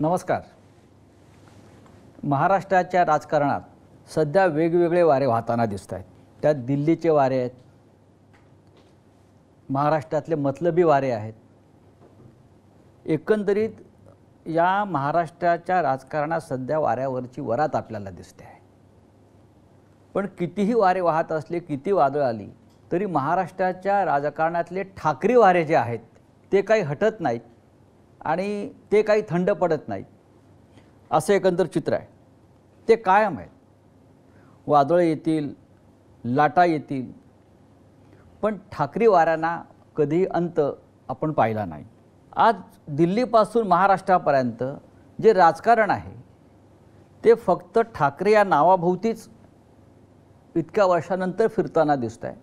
नमस्कार. महाराष्ट्राच्या राजकारणात सध्या वेगवेगळे वारे वाहताना दिसत आहेत. त्यात दिल्लीचे वारे आहेत, महाराष्ट्रातले मतलबी वारे आहेत. एकंदरीत या महाराष्ट्राच्या राजकारणात सध्या वाऱ्यावरची वरात आपल्याला दिसते आहे. पण कितीही वारे वाहत असले, किती वादळ आली तरी महाराष्ट्राच्या राजकारणातले ठाकरी वारे जे आहेत ते काही हटत नाहीत आणि ते काही थंड पडत नाहीत. असं एकंदर चित्र आहे. ते कायम आहेत. वादळ येतील, लाटा येतील, पण ठाकरी वाऱ्यांना कधी अंत आपण पाहिला नाही. आज दिल्लीपासून महाराष्ट्रापर्यंत जे राजकारण आहे ते फक्त ठाकरे या नावाभोवतीच इतक्या वर्षानंतर फिरताना दिसत आहे.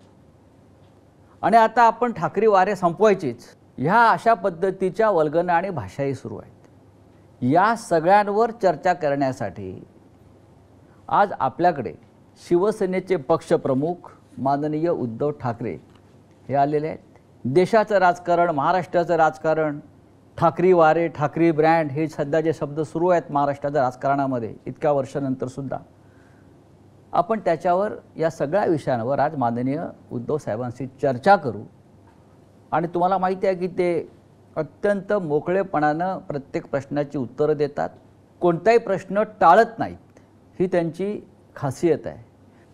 आणि आता आपण ठाकरी वारे संपवायचीच ह्या अशा पद्धतीच्या वल्गना आणि भाषाही सुरू आहेत. या सगळ्यांवर चर्चा करण्यासाठी आज आपल्याकडे शिवसेनेचे पक्षप्रमुख माननीय उद्धव ठाकरे हे आलेले आहेत. देशाचं राजकारण, महाराष्ट्राचं राजकारण, ठाकरी वारे, ठाकरी ब्रँड हे सध्या जे शब्द सुरू आहेत महाराष्ट्राच्या राजकारणामध्ये इतक्या वर्षानंतर सुद्धा, आपण त्याच्यावर या सगळ्या विषयांवर आज माननीय उद्धव साहेबांशी चर्चा करू. आणि तुम्हाला माहिती आहे की ते अत्यंत मोकळेपणानं प्रत्येक प्रश्नाची उत्तरं देतात, कोणताही प्रश्न टाळत नाहीत. ही त्यांची खासियत आहे.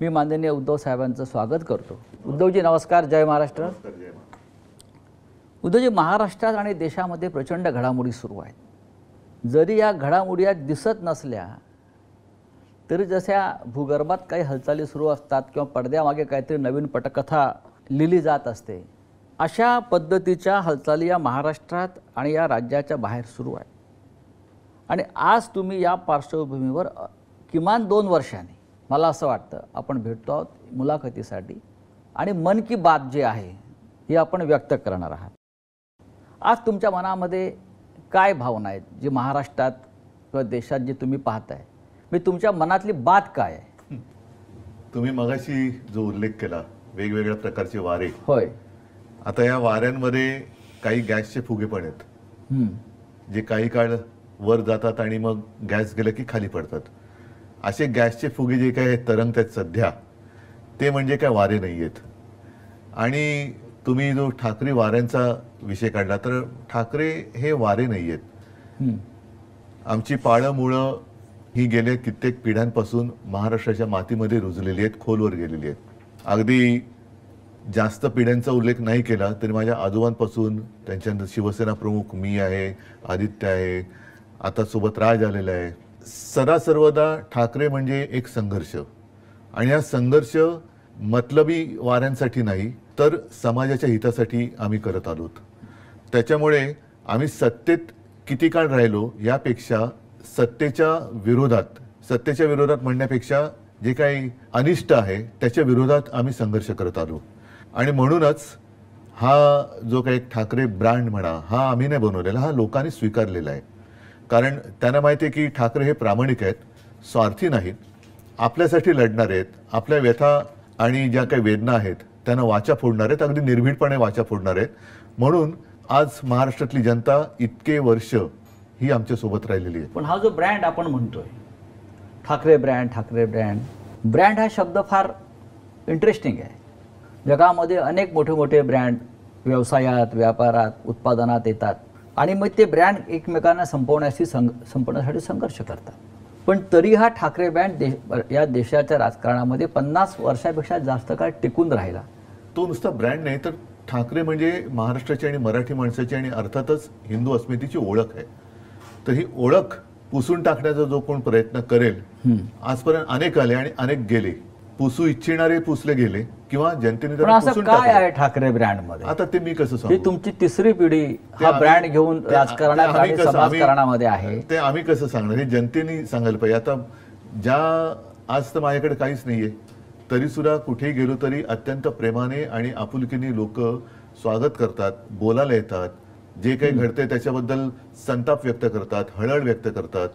मी माननीय उद्धव साहेबांचं स्वागत करतो. उद्धवजी नमस्कार. जय महाराष्ट्र. उद्धवजी, महाराष्ट्रात आणि देशामध्ये प्रचंड घडामोडी सुरू आहेत. जरी या घडामोडी दिसत नसल्या तरी जशा भूगर्भात काही हालचाली सुरू असतात किंवा पडद्यामागे काहीतरी नवीन पटकथा लिहिली जात असते, अशा पद्धतीच्या हालचाली या महाराष्ट्रात आणि या राज्याच्या बाहेर सुरू आहेत. आणि आज तुम्ही या पार्श्वभूमीवर किमान 2 वर्षांनी मला असं वाटतं आपण भेटतो आहोत मुलाखतीसाठी आणि मन की बात जे आहे ही आपण व्यक्त करणार आहात. आज तुमच्या मनामध्ये काय भावना आहेत जे महाराष्ट्रात किंवा देशात जे तुम्ही पाहताय, मी तुमच्या मनातली बात काय आहे? तुम्ही मगाशी जो उल्लेख केला वेगवेगळ्या प्रकारचे वारे, होय, आता या वाऱ्यांमध्ये काही गॅसचे फुगे पण आहेत जे काही काळ वर जातात आणि मग गॅस गेलं की खाली पडतात. असे गॅसचे फुगे जे काय तरंगतात सध्या ते म्हणजे काय वारे नाही आहेत. आणि तुम्ही जो ठाकरे वाऱ्यांचा विषय काढला तर ठाकरे हे वारे नाही आहेत. आमची पाळं मुळं ही गेल्या कित्येक पिढ्यांपासून महाराष्ट्राच्या मातीमध्ये रुजलेली आहेत, खोलवर गेलेली आहेत. अगदी जास्त पिढ्यांचा उल्लेख नाही केला तरी माझ्या आजोबांपासून, त्यांच्यानंतर शिवसेना प्रमुख मी आहे, आदित्य आहे, आता सोबत राज आलेला आहे. सदा सर्वदा ठाकरे म्हणजे एक संघर्ष, आणि हा संघर्ष मतलबी वाऱ्यांसाठी नाही तर समाजाच्या हितासाठी आम्ही करत आलोत. त्याच्यामुळे आम्ही सत्तेत किती काळ राहिलो यापेक्षा सत्तेच्या विरोधात म्हणण्यापेक्षा जे काही अनिष्ट आहे त्याच्या विरोधात आम्ही संघर्ष करत आलो. आणि म्हणूनच हा जो काही ठाकरे ब्रँड म्हणा हा आम्ही नाही बनवलेला, हा लोकांनी स्वीकारलेला आहे. कारण त्यांना माहिती आहे की ठाकरे हे प्रामाणिक आहेत, स्वार्थी नाहीत, आपल्यासाठी लढणार आहेत, आपल्या व्यथा आणि ज्या काही वेदना आहेत त्यांना वाचा फोडणार आहेत, अगदी निर्भीडपणे वाचा फोडणार आहेत. म्हणून आज महाराष्ट्रातली जनता इतके वर्ष ही आमच्यासोबत राहिलेली आहे. पण हा जो ब्रँड आपण म्हणतोय ठाकरे ब्रँड हा शब्द फार इंटरेस्टिंग आहे. जगामध्ये अनेक मोठे मोठे ब्रँड व्यवसायात, व्यापारात, उत्पादनात येतात आणि मग ते ब्रँड एकमेकांना संपवण्यासाठी संघर्ष करतात. पण तरी हा ठाकरे ब्रँड या देशाच्या राजकारणामध्ये 50 वर्षापेक्षा जास्त काळ टिकून राहिला. तो नुसता ब्रँड नाही तर ठाकरे म्हणजे महाराष्ट्राची आणि मराठी माणसाची आणि अर्थातच हिंदू अस्मितेची ओळख आहे. तर ही ओळख पुसून टाकण्याचा जो कोण प्रयत्न करेल, आजपर्यंत अनेक आले आणि अनेक गेले, पुसू इच्छिणारे पुसले गेगे किंवा जनतेने काय आहे ठाकरे ब्रँड मध्ये? आता ते मी कसं सांगू? ही तुमची तिसरी पिढी हा ब्रँड घेऊन राजकारणात आणि समाजकारणामध्ये आहे. ते आम्ही कसं सांगणार? हे जनतेने सांगायला पाहिजे. आता आज तर माझ्याकडे काहीच नाहीये तरी सुद्धा कुठेही गेलो तरी अत्यंत प्रेमाने आणि आपुलकीने लोक स्वागत करतात, बोलायला येतात, जे काही घडते त्याच्याबद्दल संताप व्यक्त करतात, हळहळ व्यक्त करतात.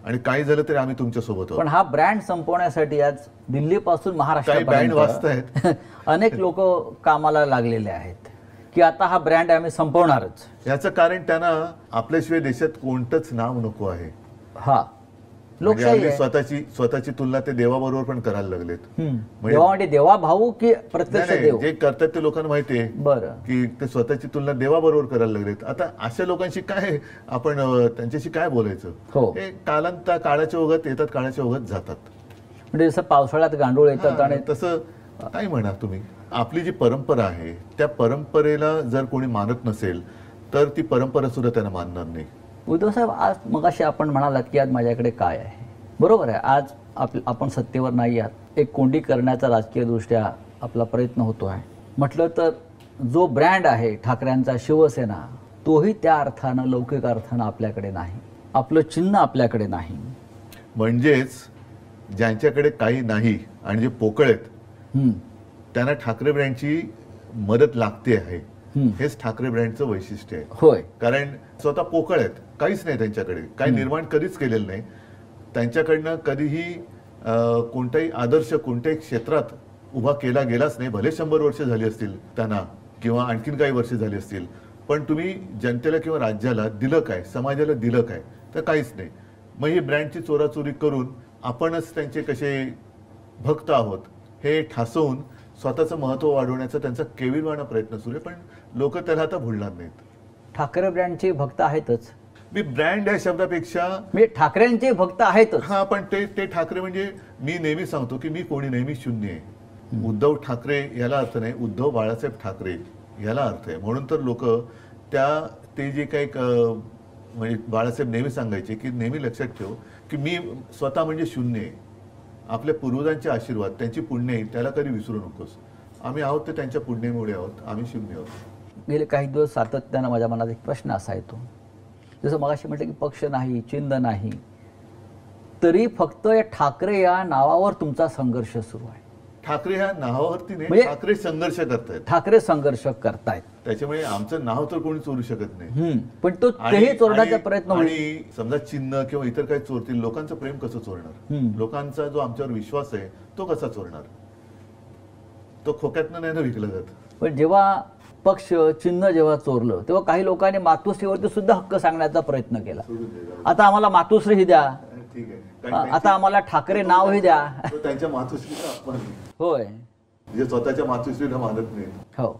आणि काही झालं तरी आम्ही तुमच्या सोबत आहोत. पण हा ब्रँड संपवण्यासाठी आज दिल्लीपासून महाराष्ट्रापर्यंत बँड वाजतायत अनेक लोक कामाला लागलेले आहेत. की आता हा ब्रँड आम्ही संपवणारच. याचं कारण त्यांना आपल्याशिवाय देशात कोणतंच नाव नको आहे. हा म्हणजे लोकशाही अगदी आहे. स्वतःची तुलना ते देवाबरोबर पण करायला लागलेत. देवा म्हणजे देवा भाऊ की प्रत्यक्ष नाही, देव? जे करतात ते लोकांना माहिती आहे बरं. की ते स्वतःची तुलना देवाबरोबर करायला लागलेत. आता अशा लोकांशी काय आपण त्यांच्याशी काय बोलायचं? हो. हे काळाच्या ओघात येतात, काळाच्या ओघात जातात. म्हणजे जसं पावसाळ्यात गांडूळ येतात आणि तसं काय म्हणा तुम्ही. आपली जी परंपरा आहे त्या परंपरेला जर कोणी मानत नसेल तर ती परंपरा सुद्धा त्यांना मानणार नाही. उद्धव साहेब, आज मगाशी आपण म्हणालात की आज माझ्याकडे काय आहे. बरोबर आहे, आज आपण सत्तेवर नाही आहात. एक कोंडी करण्याचा राजकीयदृष्ट्या आपला प्रयत्न होतो आहे. म्हटलं तर जो ब्रँड आहे ठाकरेंचा शिवसेना, तोही त्या अर्थानं लौकिक अर्थानं आपल्याकडे नाही. आपलं चिन्ह आपल्याकडे नाही. म्हणजेच ज्यांच्याकडे काही नाही आणि जे पोकळ आहेत त्यांना ठाकरे ब्रँडची मदत लागते आहे. हेच ठाकरे ब्रँडचं वैशिष्ट्य आहे. होय. कारण स्वतः पोकळ आहेत, काहीच नाही त्यांच्याकडे, काही निर्माण कधीच केलेलं नाही. त्यांच्याकडनं कधीही कोणताही आदर्श कोणत्याही क्षेत्रात उभा केला गेलाच नाही. भले 100 वर्ष झाली असतील त्यांना किंवा आणखीन काही वर्ष झाली असतील, पण तुम्ही जनतेला किंवा राज्याला दिलं काय, समाजाला दिलं काय? तर काहीच नाही. मग ही ब्रँडची चोराचोरी करून आपणच त्यांचे कसे भक्त आहोत हे ठासवून स्वतःचं महत्व वाढवण्याचा त्यांचा केविलवाणा प्रयत्न सुरू आहे. पण लोक त्याला आता भुलणार नाहीत. ठाकरे ब्रँडचे भक्त आहेतच. मी ब्रँड या शब्दापेक्षा म्हणजे ठाकरेंचे भक्त आहेतच. हा, पण ते ठाकरे म्हणजे मी नेहमी सांगतो की मी कोणी नाही, मी शून्य आहे. उद्धव ठाकरे याला अर्थ नाही, उद्धव बाळासाहेब ठाकरे याला अर्थ आहे. म्हणून तर लोक ते जे काही म्हणजे बाळासाहेब नेहमी सांगायचे की नेहमी लक्षात ठेव की मी स्वतः म्हणजे शून्य आहे. आपल्या पूर्वजांचे आशीर्वाद, त्यांची पुण्य आहे, त्याला कधी विसरू नकोस. आम्ही आहोत ते त्यांच्या पुण्यामुळे आहोत, आम्ही शून्य आहोत. गेले काही दिवस सातत्यानं माझ्या मनात एक प्रश्न असा येतो, जसं मगाशी म्हटलं की पक्ष नाही, चिन्ह नाही, तरी फक्त या ठाकरे या नावावर तुमचा संघर्ष सुरू आहे. ठाकरे ह्या नावावरती नाही, म्हणजे ठाकरे संघर्ष करतायत. ठाकरे संघर्ष करतायत. त्याच्यामुळे आमचं नाव तर कोणी चोरू शकत नाही. पण तो तेही चोरण्याचा प्रयत्न होईल. आणि समजा चिन्ह किंवा इतर काही चोरतील, लोकांचं प्रेम कसं चोरणार? लोकांचा जो आमच्यावर विश्वास आहे तो कसा चोरणार? तो खोक्यातनं नाही ना विकला जात. पण जेव्हा पक्ष चिन्ह जेव्हा चोरलं तेव्हा काही लोकांनी मातोश्रीवरती सुद्धा हक्क सांगण्याचा प्रयत्न केला. आता आम्हाला मातोश्री द्या, ठीक आहे, आता आम्हाला ठाकरे नावही द्या. त्यांच्या मातोश्रीचा अपमान आहे. होय. जे स्वतःच्या मातोश्रीला मानत नाही. हो.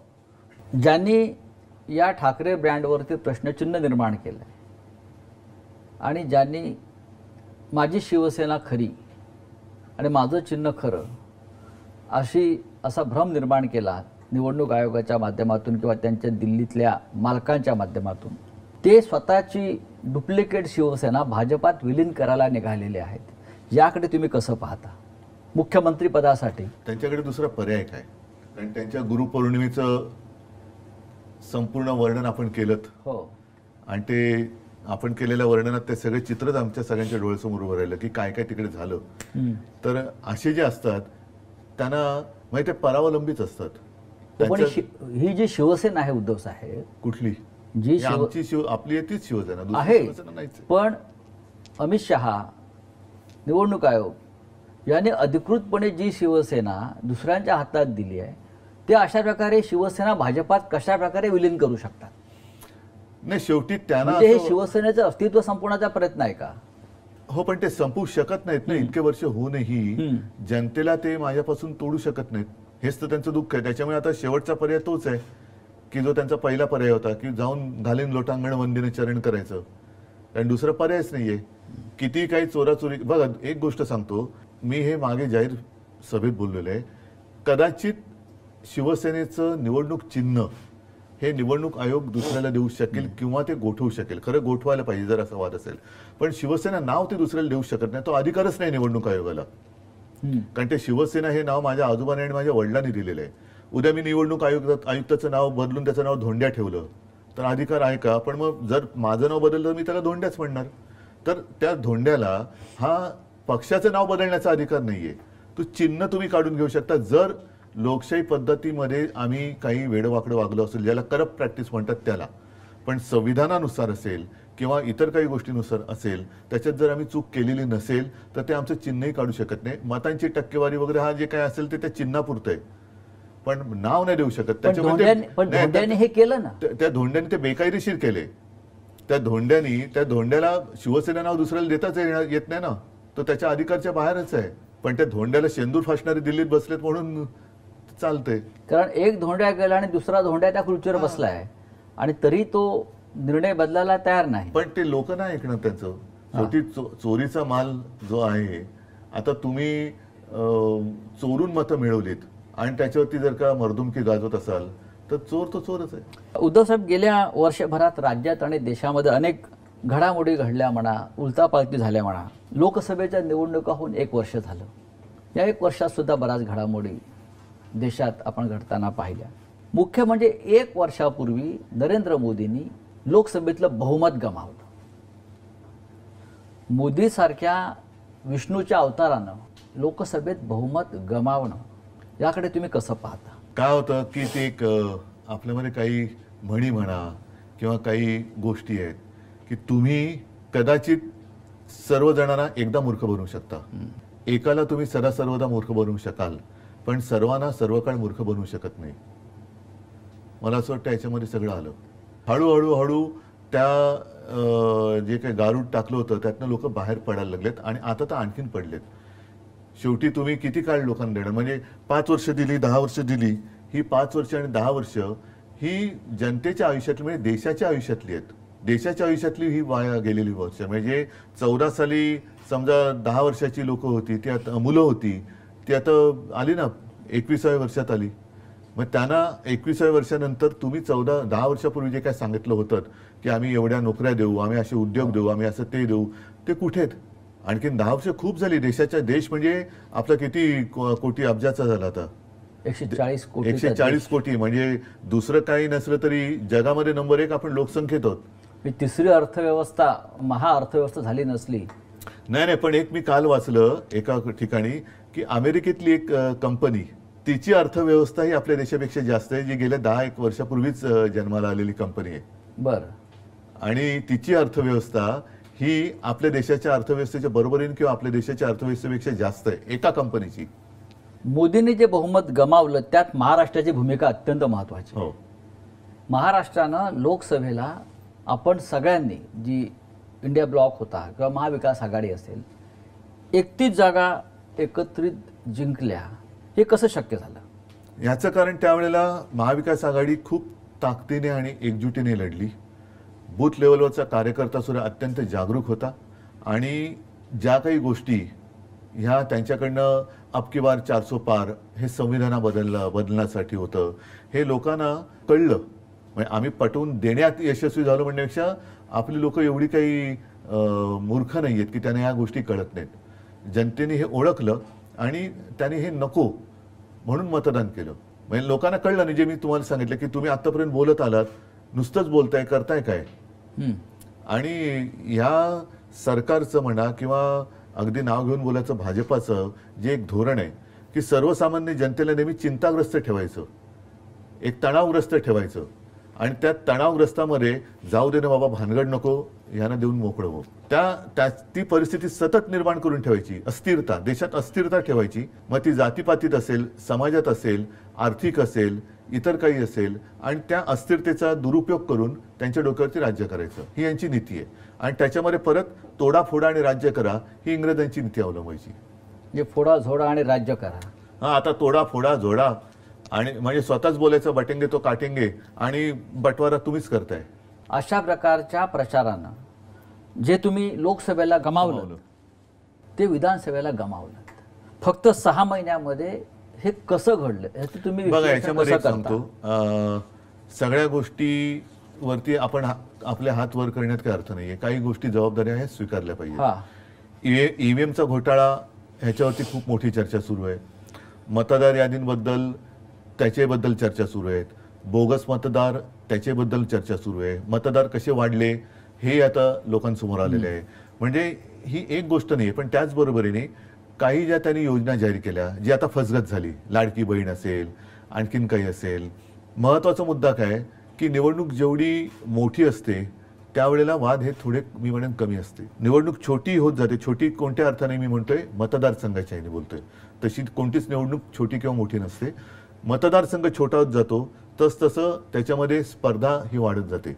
ज्यांनी या ठाकरे ब्रँडवरती प्रश्नचिन्ह निर्माण केलं आणि ज्यांनी माझी शिवसेना खरी आणि माझं चिन्ह खरं असा भ्रम निर्माण केला निवडणूक आयोगाच्या माध्यमातून किंवा त्यांच्या दिल्लीतल्या मालकांच्या माध्यमातून, ते स्वतःची डुप्लिकेट शिवसेना भाजपात विलीन करायला निघालेले आहेत. याकडे तुम्ही कसं पाहता? मुख्यमंत्री पदासाठी त्यांच्याकडे दुसरा पर्याय काय? कारण त्यांच्या गुरुपौर्णिमेचं संपूर्ण वर्णन आपण केलं. हो. आणि ते आपण केलेल्या वर्णनात ते सगळे चित्रच आमच्या सगळ्यांच्या डोळ्यासमोर उभं राहिलं की काय काय तिकडे झालं. तर असे जे असतात त्यांना माहिती आहे परावलंबीच असतात. पण ही जी शिवसेना आहे उद्धव साहेब, कुठली जी आमची आपली तीच शिवसेना आहे, पण अमित शहा, निवडणूक आयोग यांनी अधिकृतपणे जी शिवसेना दुसऱ्यांच्या हातात दिली आहे, ते अशा प्रकारे शिवसेना भाजपात कशा प्रकारे विलीन करू शकतात? नाही, शेवटी त्यांना हे शिवसेनेचं अस्तित्व संपवण्याचा प्रयत्न आहे का? हो, पण ते संपवू शकत नाहीत ना. इतके वर्ष होऊनही जनतेला ते माझ्यापासून तोडू शकत नाहीत. हेच तर त्यांचं दुःख आहे. त्याच्यामुळे आता शेवटचा पर्याय तोच आहे की जो त्यांचा पहिला पर्याय होता की जाऊन घालीन लोटांगण वंदीने चरण करायचं. कारण दुसरा पर्यायच नाहीये. किती काही चोराचोरी. बघा, एक गोष्ट सांगतो मी, हे मागे जाहीर सभेत बोललेलं आहे, कदाचित शिवसेनेचं निवडणूक चिन्ह हे निवडणूक आयोग दुसऱ्याला देऊ शकेल किंवा ते गोठवू शकेल. खरं गोठवायला पाहिजे जर असा वाद असेल. पण शिवसेना नाव ते दुसऱ्याला देऊ शकत नाही, तो अधिकारच नाही निवडणूक आयोगाला. कारण ते शिवसेना हे नाव माझ्या आजोबाने आणि माझ्या वडिलांनी दिलेलं आहे. उद्या मी निवडणूक आयुक्ताचं नाव बदलून त्याचं नाव धोंड्या ठेवलं तर अधिकार आहे का? पण मग जर माझं नाव बदललं मी त्याला धोंड्याच म्हणणार. तर त्या धोंड्याला हा पक्षाचं नाव बदलण्याचा अधिकार नाहीये. तो चिन्ह तुम्ही काढून घेऊ शकता. जर लोकशाही पद्धतीमध्ये आम्ही काही वेडवाकडं वागलो असेल, ज्याला करप्ट प्रॅक्टिस म्हणतात त्याला, पण संविधानानुसार असेल किंवा इतर काही गोष्टीनुसार असेल, त्याच्यात जर आम्ही चूक केलेली नसेल तर ते आमचं चिन्हही काढू शकत नाही. मतांची टक्केवारी वगैरे हा जे काय असेल ते त्या चिन्हापुरतं आहे. पण नाव नाही देऊ शकत. पण धोंड्याने हे केलं ना. त्या धोंड्याने ते बेकायदेशीर केले. त्या धोंड्याला शिवसेना नाव दुसऱ्याला देताच येत नाही ना, तो त्याच्या अधिकारच्या बाहेरच आहे. पण त्या धोंड्याला शेंदूर फासणारे दिल्लीत बसलेत म्हणून चालतंय. कारण एक धोंड्या गेला आणि दुसरा धोंड्या त्या खुर्चीवर बसलाय आणि तरी तो निर्णय बदलायला तयार नाही. पण ते लोक नाही ऐकणार त्यांचं. शेवटी चोरीचा माल जो आहे, आता तुम्ही चोरून मतं मिळवलीत आणि त्याच्यावरती जर का मर्दुमकी गाजवत असाल तर चोर तो चोरच आहे. उद्धव साहेब, गेल्या वर्षभरात राज्यात आणि देशामध्ये अनेक घडामोडी घडल्या म्हणा, उलटापालटी झाल्या म्हणा. लोकसभेच्या निवडणुका होऊन 1 वर्ष झालं. या 1 वर्षात सुद्धा बऱ्याच घडामोडी देशात आपण घडताना पाहिल्या. मुख्य म्हणजे 1 वर्षापूर्वी नरेंद्र मोदींनी लोकसभेतलं बहुमत गमावलं. मोदीसारख्या विष्णूच्या अवतारानं लोकसभेत बहुमत गमावणं, याकडे तुम्ही कसं पाहता? काय होतं की ते एक आपल्यामध्ये काही म्हणी म्हणा किंवा काही गोष्टी आहेत की तुम्ही कदाचित सर्वजणांना एकदा मूर्ख बनवू शकता. एकाला तुम्ही सर्वदा मूर्ख बनवू शकाल, पण सर्वांना सर्व काळ मूर्ख बनवू शकत नाही. मला असं वाटतं याच्यामध्ये सगळं आलं. हळूहळू त्या जे काही गारूड टाकलं होतं त्यातनं लोक बाहेर पडायला लागलेत आणि आता तर आणखीन पडलेत. शेवटी तुम्ही किती काळ लोकांना देणार? म्हणजे 5 वर्ष दिली, 10 वर्ष दिली. ही 5 वर्ष आणि 10 वर्ष ही जनतेच्या आयुष्यातली, म्हणजे देशाच्या आयुष्यातली आहेत. देशाच्या आयुष्यातली ही वाया गेलेली वर्ष. म्हणजे 14 साली समजा 10 वर्षाची लोक होती, ती आता मुलं होती, ती आता आली ना 21व्या वर्षात आली. मग त्यांना 21व्या वर्षानंतर तुम्ही 10 वर्षापूर्वी जे काय सांगितलं होतं की आम्ही एवढ्या नोकऱ्या देऊ, आम्ही असे उद्योग देऊ, आम्ही असं ते देऊ, ते कुठे आहेत? आणखीन 10 वर्ष खूप झाली. देश म्हणजे आपला किती कोटी अब्जाचा झाला आता? 140 कोटी. म्हणजे दुसरं काही नसलं तरी जगामध्ये नंबर 1 आपण लोकसंख्येत आहोत. तिसरी अर्थव्यवस्था, महाअर्थव्यवस्था झाली नसली. नाही, पण एक मी काल वाचलं एका ठिकाणी की अमेरिकेतली एक कंपनी, तिची अर्थव्यवस्था ही आपल्या देशापेक्षा जास्त आहे, जी गेल्या 10-1 वर्षापूर्वीच जन्माला आलेली कंपनी आहे. बरं. आणि तिची अर्थव्यवस्था ही आपल्या देशाच्या अर्थव्यवस्थेच्या बरोबरीने किंवा आपल्या देशाच्या अर्थव्यवस्थेपेक्षा जास्त आहे, एका कंपनीची. मोदींनी जे बहुमत गमावलं त्यात महाराष्ट्राची भूमिका अत्यंत महत्त्वाची. हो. महाराष्ट्रानं लोकसभेला आपण सगळ्यांनी, जी इंडिया ब्लॉक होता किंवा महाविकास आघाडी असेल, 31 जागा एकत्रित जिंकल्या. हे कसं शक्य झालं? याचं कारण त्यावेळेला महाविकास आघाडी खूप ताकदीने आणि एकजुटीने लढली. बूथ लेवलवरचा कार्यकर्ता सुद्धा अत्यंत जागरूक होता आणि ज्या काही गोष्टी ह्या त्यांच्याकडनं अब की बार 400 पार हे संविधान बदलण्यासाठी होतं, हे लोकांना कळलं. म्हणजे आम्ही पटवून देण्यात यशस्वी झालो म्हणण्यापेक्षा आपली लोक एवढी काही मूर्ख नाही आहेत की त्यांना ह्या गोष्टी कळत नाहीत. जनतेने हे ओळखलं आणि त्याने हे नको म्हणून मतदान केलं. म्हणजे लोकांना कळलं नाही, जे मी तुम्हाला सांगितलं की तुम्ही आतापर्यंत बोलत आलात, नुसतंच बोलताय, करताय काय? आणि ह्या सरकारचं म्हणा किंवा अगदी नाव घेऊन बोलायचं भाजपाचं जे एक धोरण आहे की सर्वसामान्य जनतेला नेहमी चिंताग्रस्त ठेवायचं, एक तणावग्रस्त ठेवायचं आणि त्या तणावग्रस्तामध्ये जाऊ दे ना बाबा, भानगड नको, ह्यांना देऊन मोकळं हो. ती परिस्थिती सतत निर्माण करून ठेवायची. अस्थिरता, देशात अस्थिरता ठेवायची. मग ती जातीपातीत असेल, समाजात असेल, आर्थिक असेल, इतर काही असेल, आणि त्या अस्थिरतेचा दुरुपयोग करून त्यांच्या डोक्यावरती राज्य करायचं, ही यांची नीती आहे. आणि त्याच्यामध्ये परत तोडाफोडा आणि राज्य करा ही इंग्रजांची नीती अवलंबायची. जे फोडा झोडा आणि राज्य करा. हा, आता तोडा फोडा झोडा आणि म्हणजे स्वतःच बोलायचं बटेंगे तो काटेंगे आणि बटवारा तुम्हीच करताय. अशा प्रकारच्या प्रचारानं जे तुम्ही लोकसभेला गमावलं ते विधानसभेला गमावलं. फक्त 6 महिन्यामध्ये हे कसं घडलं याचं तुम्ही बघा. याच्यामध्ये एक सांगतो, सगळ्या गोष्टीवरती आपण आपले हात वर करण्यात काही अर्थ नाहीये. काही गोष्टी जबाबदाऱ्या आहेत, स्वीकारल्या पाहिजे. ईव्हीएमचा घोटाळा ह्याच्यावरती खूप मोठी चर्चा सुरू आहे. मतदार यादींबद्दल त्याच्याबद्दल चर्चा सुरू आहेत. बोगस मतदार त्याच्याबद्दल चर्चा सुरू आहे. मतदार कसे वाढले हे आता लोकांसमोर आलेले आहे. म्हणजे ही एक गोष्ट नाही, पण त्याचबरोबरीने काही ज्या त्यांनी योजना जाहीर केल्या जी आता फसगत झाली, लाडकी बहीण असेल, आणखीन काही असेल. महत्त्वाचा मुद्दा काय की निवडणूक जेवढी मोठी असते त्यावेळेला वाद हे थोडे मी म्हणेन कमी असते. निवडणूक छोटी होत जाते. छोटी कोणत्या अर्थाने मी म्हणतोय, मतदारसंघाच्या ह्याने बोलतोय. तशी कोणतीच निवडणूक छोटी किंवा मोठी नसते. मतदारसंघ छोटा होत जातो तसतसं त्याच्यामध्ये स्पर्धा ही वाढत जाते.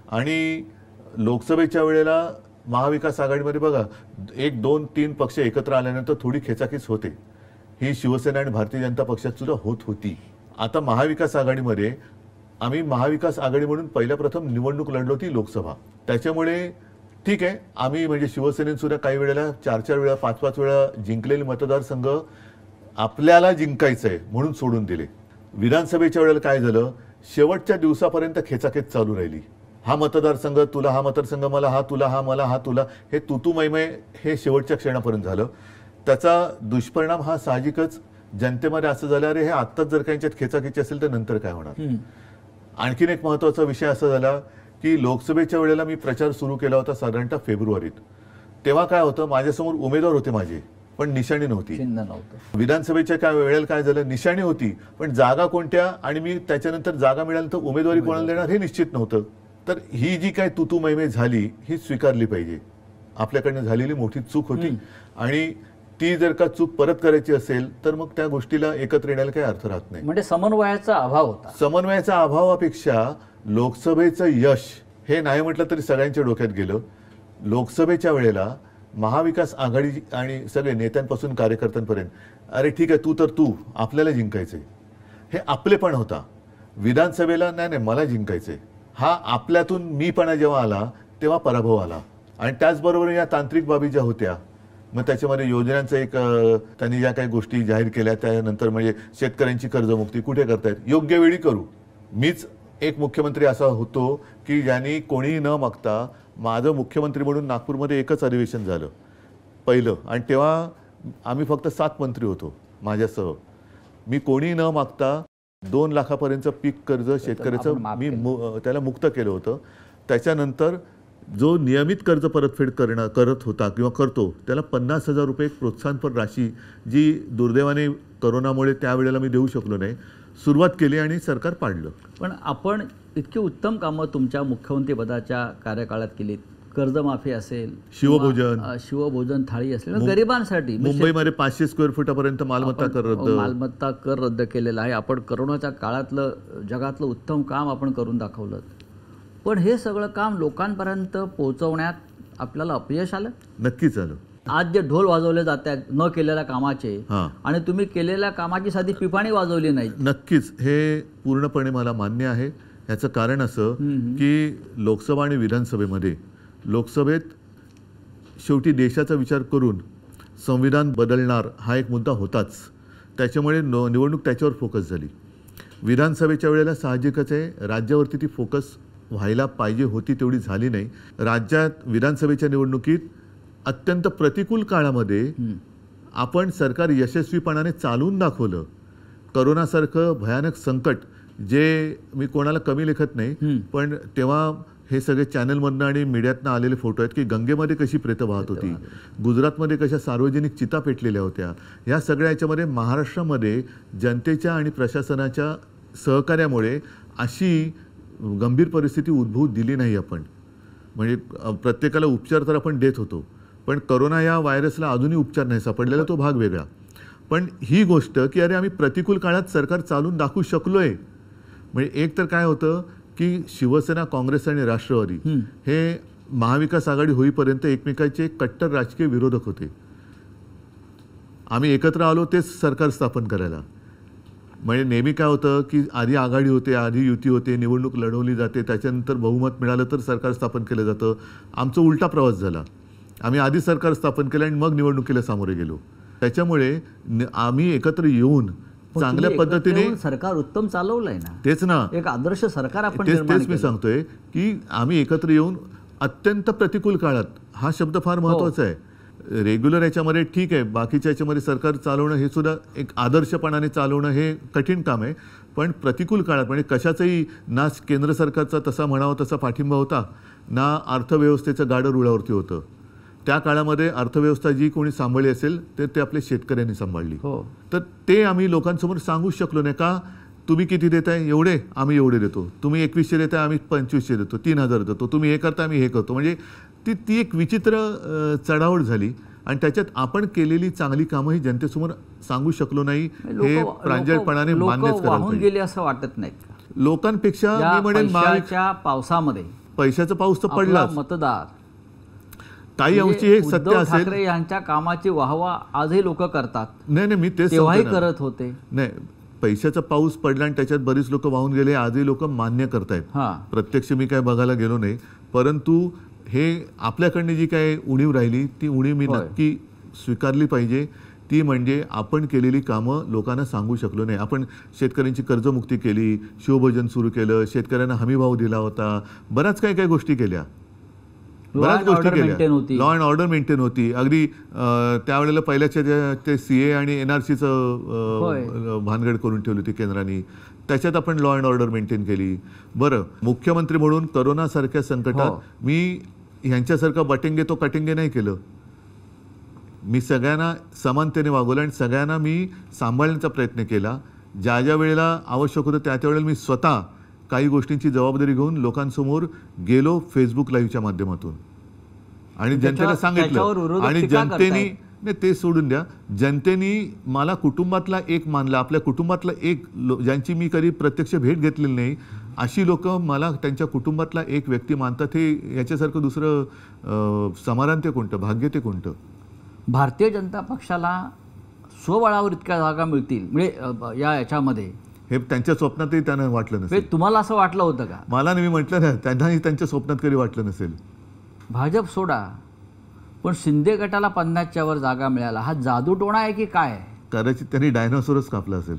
आणि लोकसभेच्या वेळेला महाविकास आघाडीमध्ये बघा 1, 2, 3 पक्ष एकत्र आल्यानंतर थोडी खेचाखेच होते. ही शिवसेना आणि भारतीय जनता पक्षात सुद्धा होत होती. आता महाविकास आघाडीमध्ये आम्ही महाविकास आघाडी म्हणून पहिल्या प्रथम निवडणूक लढलो होती लोकसभा. त्याच्यामुळे ठीक आहे, आम्ही म्हणजे शिवसेनेने सुद्धा काही वेळेला 4-4 वेळा 5-5 वेळा जिंकलेले मतदारसंघ आपल्याला जिंकायचं आहे म्हणून सोडून दिले. विधानसभेच्या वेळेला काय झालं, शेवटच्या दिवसापर्यंत खेचाखेच चालू राहिली. हा मतदारसंघ तुला, हा मतदारसंघ मला, हा तुला, हा मला, हा तुला, हे तू मैमय हे शेवटच्या क्षणापर्यंत झालं. त्याचा दुष्परिणाम हा साहजिकच जनतेमध्ये असं झालं, अरे हे आत्ताच जर काही खेचाखेची असेल तर नंतर काय होणार. आणखीन एक महत्वाचा विषय असा झाला की लोकसभेच्या वेळेला मी प्रचार सुरू केला होता साधारणतः फेब्रुवारीत. तेव्हा काय होतं, माझ्यासमोर उमेदवार होते माझे, पण निशाणी नव्हती. विधानसभेच्या काय वेळेला काय झालं, निशाणी होती पण जागा कोणत्या आणि मी त्याच्यानंतर जागा मिळाल्यानंतर उमेदवारी कोणाला देणार हे निश्चित नव्हतं. तर ही जी काय तुतू मैमे झाली ही स्वीकारली पाहिजे. आपल्याकडनं झालेली मोठी चूक होती आणि ती जर का चूक परत करायची असेल तर मग त्या गोष्टीला एकत्र येण्याला काही अर्थ राहत नाही. म्हणजे समन्वयाचा अभाव होता. समन्वयाच्या अभावापेक्षा लोकसभेचं यश हे नाही म्हटलं तरी सगळ्यांच्या डोक्यात गेलं. लोकसभेच्या वेळेला महाविकास आघाडी आणि सगळे नेत्यांपासून कार्यकर्त्यांपर्यंत, अरे ठीक आहे तू आपल्याला जिंकायचंय, हे आपलेपण होता. विधानसभेला नाही मला जिंकायचंय, हा आपल्यातून मीपणा जेव्हा आला तेव्हा पराभव आला. आणि त्याचबरोबर या तांत्रिक बाबी ज्या होत्या, मग त्याच्यामध्ये योजनांचं एक त्यांनी ज्या काही गोष्टी जाहीर केल्या त्यानंतर म्हणजे शेतकऱ्यांची कर्जमुक्ती कुठे करतायत, योग्य वेळी करू. मीच एक मुख्यमंत्री असा होतो की ज्यांनी कोणीही न मागता, माझं मुख्यमंत्री म्हणून नागपूरमध्ये एकच अधिवेशन झालं पहिलं, आणि तेव्हा आम्ही फक्त 7 मंत्री होतो माझ्यासह. मी कोणीही न मागता 2 लाखापर्यंत पीक कर्ज शेतकऱ्याचं मी त्याला मुक्त केलं होतं. त्याच्यानंतर जो नियमित कर्ज परतफेड करत होता किंवा करतो त्याला 50,000 रुपये प्रोत्साहनपर राशी, जी दुर्दैवाने करोनामुळे त्यावेळेला मी देऊ शकलो नाही, सुरुवात केली आणि सरकार पाडलं. पण आपण इतकी उत्तम कामं तुमच्या मुख्यमंत्रीपदाच्या कार्यकाळात केलीत. कर्जमाफी असेल, शिवभोजन थाळी असेल, गरिबांसाठी मुंबईमध्ये 500 स्क्वेअर फुटापर्यंत मालमत्ता कर रद्द केलेला आहे. आपण करोनाच्या काळातलं जगातलं उत्तम काम आपण करून दाखवलं. पण हे सगळं काम लोकांपर्यंत पोहोचवण्यात आपल्याला अपयश आलं. नक्कीच आलं. आज जे ढोल वाजवले जात आहेत न केलेल्या कामाचे, आणि तुम्ही केलेल्या कामाची साधी पिपाणी वाजवली नाही. नक्कीच हे पूर्णपणे मला मान्य आहे. याचं कारण असं की लोकसभा आणि विधानसभेमध्ये, लोकसभेत शेवटी देशाचा विचार करून संविधान बदलणार हा एक मुद्दा होताच, त्याच्यामुळे निवडणूक त्याच्यावर फोकस झाली. विधानसभेच्या वेळेला साहजिकच आहे राज्यावरती ती फोकस व्हायला पाहिजे होती, तेवढी झाली नाही. राज्यात विधानसभेच्या निवडणुकीत अत्यंत प्रतिकूल काळामध्ये आपण सरकार यशस्वीपणाने चालवून दाखवलं. करोनासारखं भयानक संकट, जे मी कोणाला कमी लेखत नाही, पण तेव्हा हे सगळे चॅनलमधनं आणि मीडियातनं आलेले फोटो आहेत की गंगेमध्ये कशी प्रेतं वाहत होती, गुजरातमध्ये कशा सार्वजनिक चिता पेटलेल्या होत्या. ह्या सगळ्या याच्यामध्ये महाराष्ट्रामध्ये जनतेच्या आणि प्रशासनाच्या सहकार्यामुळे अशी गंभीर परिस्थिती उद्भवू दिली नाही आपण. म्हणजे प्रत्येकाला उपचार तर आपण देत होतो, पण करोना या व्हायरसला अजूनही उपचार नाही सापडलेला, तो भाग वेगळा. पण ही गोष्ट की अरे आम्ही प्रतिकूल काळात सरकार चालून दाखवू शकलोय. म्हणजे एक तर काय होतं की शिवसेना, काँग्रेस आणि राष्ट्रवादी हे महाविकास आघाडी होईपर्यंत एकमेकांचे कट्टर राजकीय विरोधक होते. आम्ही एकत्र आलो तेच सरकार स्थापन करायला. म्हणजे नेहमी काय होतं की आधी आघाडी होते, आधी युती होते, निवडणूक लढवली जाते, त्याच्यानंतर बहुमत मिळालं तर सरकार स्थापन केलं जातं. आमचा उलटा प्रवास झाला. आम्ही आधी सरकार स्थापन केलं आणि मग निवडणुकीला सामोरे गेलो. त्याच्यामुळे आम्ही एकत्र येऊन चांगल्या पद्धतीने सरकार उत्तम चालवलंय ना. तेच ना, एक आदर्श सरकार आपण तेच मी सांगतोय की आम्ही एकत्र येऊन अत्यंत प्रतिकूल काळात, हा शब्द फार महत्वाचा आहे. रेग्युलर याच्यामध्ये ठीक आहे, बाकीच्या याच्यामध्ये सरकार चालवणं हे सुद्धा एक आदर्शपणाने चालवणं हे कठीण काम आहे. पण प्रतिकूल काळात म्हणजे कशाचंही ना केंद्र सरकारचा तसा म्हणावा तसा पाठिंबा होता, ना अर्थव्यवस्थेचं गाडं रुळावरती होतं. त्या काळामध्ये अर्थव्यवस्था जी कोणी सांभाळली असेल ते आपल्या शेतकऱ्यांनी सांभाळली. तर ते आम्ही लोकांसमोर सांगू शकलो नाही. का तुम्ही किती देताय, एवढे आम्ही एवढे देतो, तुम्ही 2100 देताय आम्ही 2500 देतो, 3000 देतो, तुम्ही हे करता आम्ही हे करतो. म्हणजे ती एक विचित्र चढावड झाली. आणि त्याच्यात आपण केलेली चांगली कामं ही जनतेसमोर सांगू शकलो नाही हे प्रांजळपणाने मान्यच करायला वाहून पाहिजे. गेले असं वाटत नाहीत का? लोकांपेक्षा मी म्हणेन पैशाच्या पावसामध्ये पैशाचा पाऊस तर पडला. मतदार काही अंशी हे सत्य उद्धव असेल. ठाकरे यांच्या कामाची वाहवा आजही लोक करतात. नाही मी तेच तेव्हाही सांगतो ना. करत होते. नाही, पैशाचा पाऊस पडला आणि त्याच्यात बरीच लोक वाहून गेले आजही लोक मान्य करतायत. प्रत्यक्ष मी काय बघायला गेलो नाही, परंतु हे आपल्याकडनं जी काय उणीव राहिली ती उणीव मी नक्की स्वीकारली पाहिजे. ती म्हणजे आपण केलेली कामं लोकांना सांगू शकलो नाही. आपण शेतकऱ्यांची कर्जमुक्ती केली, शिवभोजन सुरू केलं, शेतकऱ्यांना हमीभाव दिला होता, बऱ्याच काही गोष्टी केल्या, बऱ्याच गोष्टी केल्या. लॉ अँड ऑर्डर मेंटेन होती. अगदी त्यावेळेला पहिल्याच्या ते CA आणि NRCचं भानगड करून ठेवली होती केंद्राने, त्याच्यात आपण लॉ अँड ऑर्डर मेंटेन केली. बरं, मुख्यमंत्री म्हणून करोनासारख्या संकटात मी ह्यांच्यासारखं बटेंगे तो कटेंगे नाही केलं. मी सगळ्यांना समानतेने वागवलं आणि सगळ्यांना मी सांभाळण्याचा प्रयत्न केला. ज्या ज्या वेळेला आवश्यक होतं त्या त्यावेळेला मी स्वतः काही गोष्टींची जबाबदारी घेऊन लोकांसमोर गेलो फेसबुक लाईव्हच्या माध्यमातून आणि जनतेला सांगितलं. आणि जनतेने नाही ते सोडून द्या, जनतेने मला कुटुंबातला एक मानला, आपल्या कुटुंबातला एक ज्यांची मी कधी प्रत्यक्ष भेट घेतलेली नाही अशी लोक मला त्यांच्या कुटुंबातला एक व्यक्ती मानतात. हे याच्यासारखं दुसरं समाधान ते कोणतं, भाग्य ते कोणतं? भारतीय जनता पक्षाला स्वबळावर इतक्या जागा मिळतील म्हणजे याच्यामध्ये हे त्यांच्या स्वप्नातही त्यांना वाटलं नसेल. तुम्हाला असं वाटलं होतं का? मला नाही, मी म्हटलं ना, त्यांनाही त्यांच्या स्वप्नात कधी वाटलं नसेल. भाजप सोडा, पण शिंदे गटाला 50च्या वर जागा मिळाला, हा जादूटोणा आहे की काय? कदाचित त्यांनी डायनोसॉरच कापला असेल.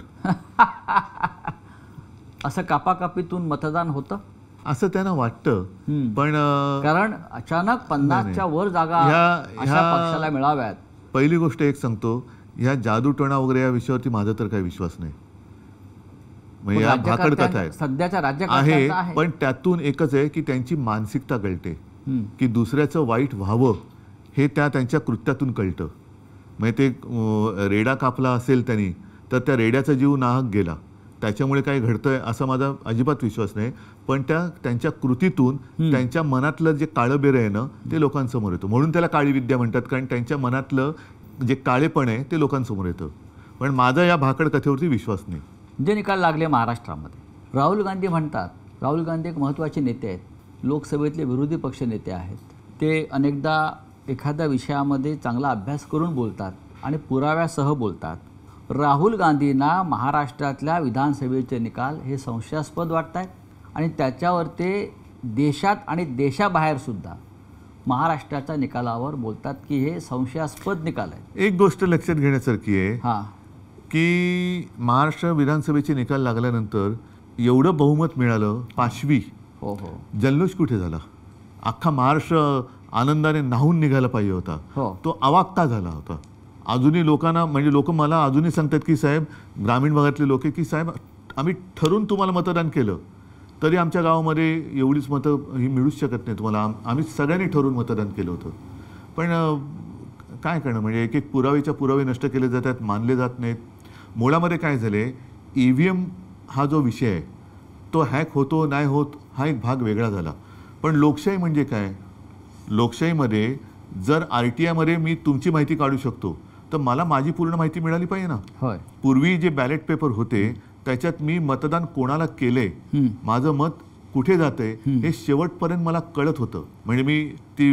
असं कापाकापीतून मतदान होतं असं त्यांना वाटतं. पण कारण अचानक 50च्या वर जागा अशा पक्षाला मिळाव्यात. पहिली गोष्ट एक सांगतो, ह्या जादूटोणा वगैरे या विषयावरती माझा तर काही विश्वास नाही. म्हणजे या भाकड कथा आहेत सध्याच्या आहे, पण त्यातून एकच आहे की त्यांची मानसिकता कळते की दुसऱ्याचं वाईट व्हावं हे त्यांच्या कृत्यातून कळतं. म्हणजे ते रेडा कापला असेल त्यांनी तर त्या रेड्याचा जीव नाहक गेला, त्याच्यामुळे काय घडतंय असा माझा अजिबात विश्वास नाही. पण त्यांच्या कृतीतून त्यांच्या मनातलं जे काळं बेरं आहे ना ते लोकांसमोर येतं. म्हणून त्याला काळी विद्या म्हणतात, कारण त्यांच्या मनातलं जे काळेपण आहे ते लोकांसमोर येतं. पण माझा या भाकड कथेवरती विश्वास नाही. जे निकाल लागले महाराष्ट्रामध्ये, राहुल गांधी म्हणतात, राहुल गांधी एक महत्त्वाचे नेते आहेत, लोकसभेतले विरोधी पक्ष नेते आहेत. ते अनेकदा एखाद्या विषयामध्ये चांगला अभ्यास करून बोलतात आणि पुराव्यासह बोलतात. राहुल गांधींना महाराष्ट्रातल्या विधानसभेचे निकाल हे संशयास्पद वाटत आहेत आणि त्याच्यावर ते देशात आणि देशाबाहेरसुद्धा महाराष्ट्राच्या निकालावर बोलतात की हे संशयास्पद निकाल आहेत. एक गोष्ट लक्षात घेण्यासारखी आहे की महाराष्ट्र विधानसभेचे निकाल लागल्यानंतर एवढं बहुमत मिळालं, 5वी जल्लोष कुठे झाला? अख्खा महाराष्ट्र आनंदाने न्हावून निघायला पाहिजे होता, तो अवाक्ता झाला होता. अजूनही लोकांना म्हणजे लोक मला अजूनही सांगतात की साहेब, ग्रामीण भागातले लोक की साहेब आम्ही ठरून तुम्हाला मतदान केलं तरी आमच्या गावामध्ये एवढीच मतं ही मिळूच शकत नाही तुम्हाला, आम्ही सगळ्यांनी ठरवून मतदान केलं होतं. पण काय करणं, म्हणजे एक एक पुरावेच्या पुरावे नष्ट केले जातात, मानले जात नाहीत. मुळामध्ये काय झाले, EVM हा जो विषय आहे तो हॅक होतो नाही होत हा एक भाग वेगळा झाला. पण लोकशाही म्हणजे काय? लोकशाहीमध्ये जर RTIमध्ये मी तुमची माहिती काढू शकतो तर मला माझी पूर्ण माहिती मिळाली पाहिजे ना. पूर्वी जे बॅलेट पेपर होते त्याच्यात मी मतदान कोणाला केले, माझं मत कुठे जाते हे शेवटपर्यंत मला कळत होतं. म्हणजे मी ती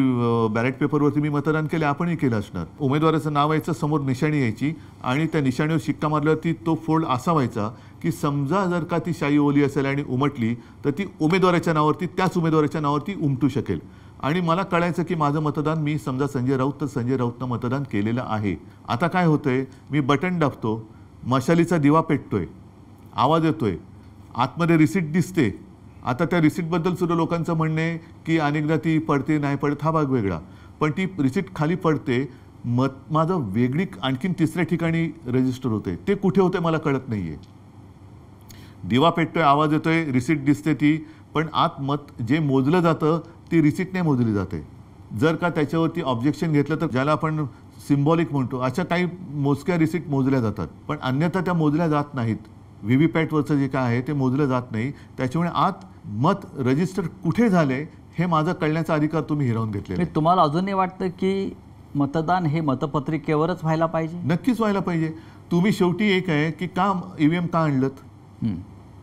बॅलेट पेपरवरती मी मतदान केले, आपणही केलं असणार. उमेदवाराचं नाव यायचं, समोर निशाणी यायची आणि त्या निशाणीवर शिक्का मारल्यावरती तो फोल्ड असा व्हायचा की समजा जर का ती शाई ओली असेल आणि उमटली तर ती उमेदवाराच्या नावावरती, त्याच उमेदवाराच्या नावावरती उमटू शकेल. आणि मला कळायचं की माझं मतदान, मी समजा संजय राऊत तर संजय राऊतनं मतदान केलेलं आहे. आता काय होतंय, मी बटन दाबतो, मशालीचा दिवा पेटतोय, आवाज येतोय, आतमध्ये रिसीट दिसते. आता त्या रिसीटबद्दल सुद्धा लोकांचं म्हणणं आहे की अनेकदा ती पडते नाही पडत हा भाग वेगळा, पण ती रिसीट खाली पडते, माझं वेगळी आणखीन तिसऱ्या ठिकाणी रजिस्टर होते, ते कुठे होते मला कळत नाही आहे. दिवा पेटतोय, आवाज येतोय, रिसीट दिसते ती, पण आत मत जे मोजलं जातं ती रिसीटने मोजली जाते. जर का त्याच्यावरती ऑब्जेक्शन घेतलं तर ज्याला आपण सिम्बॉलिक म्हणतो अशा काही मोजक्या रिसीट मोजल्या जातात, पण अन्यथा त्या मोजल्या जात नाहीत. व्हीव्हीपॅटवरचं जे काय आहे ते मोजलं जात नाही. त्याच्यामुळे आत मत रजिस्टर कुठे झाले हे माझा कळण्याचा अधिकार तुम्ही हिरावून घेतलेला. तुम्हाला अजूनही वाटतं की मतदान हे मतपत्रिकेवरच व्हायला पाहिजे? नक्कीच व्हायला पाहिजे. तुम्ही शेवटी एक आहे की का ईव्हीएम का आणलं?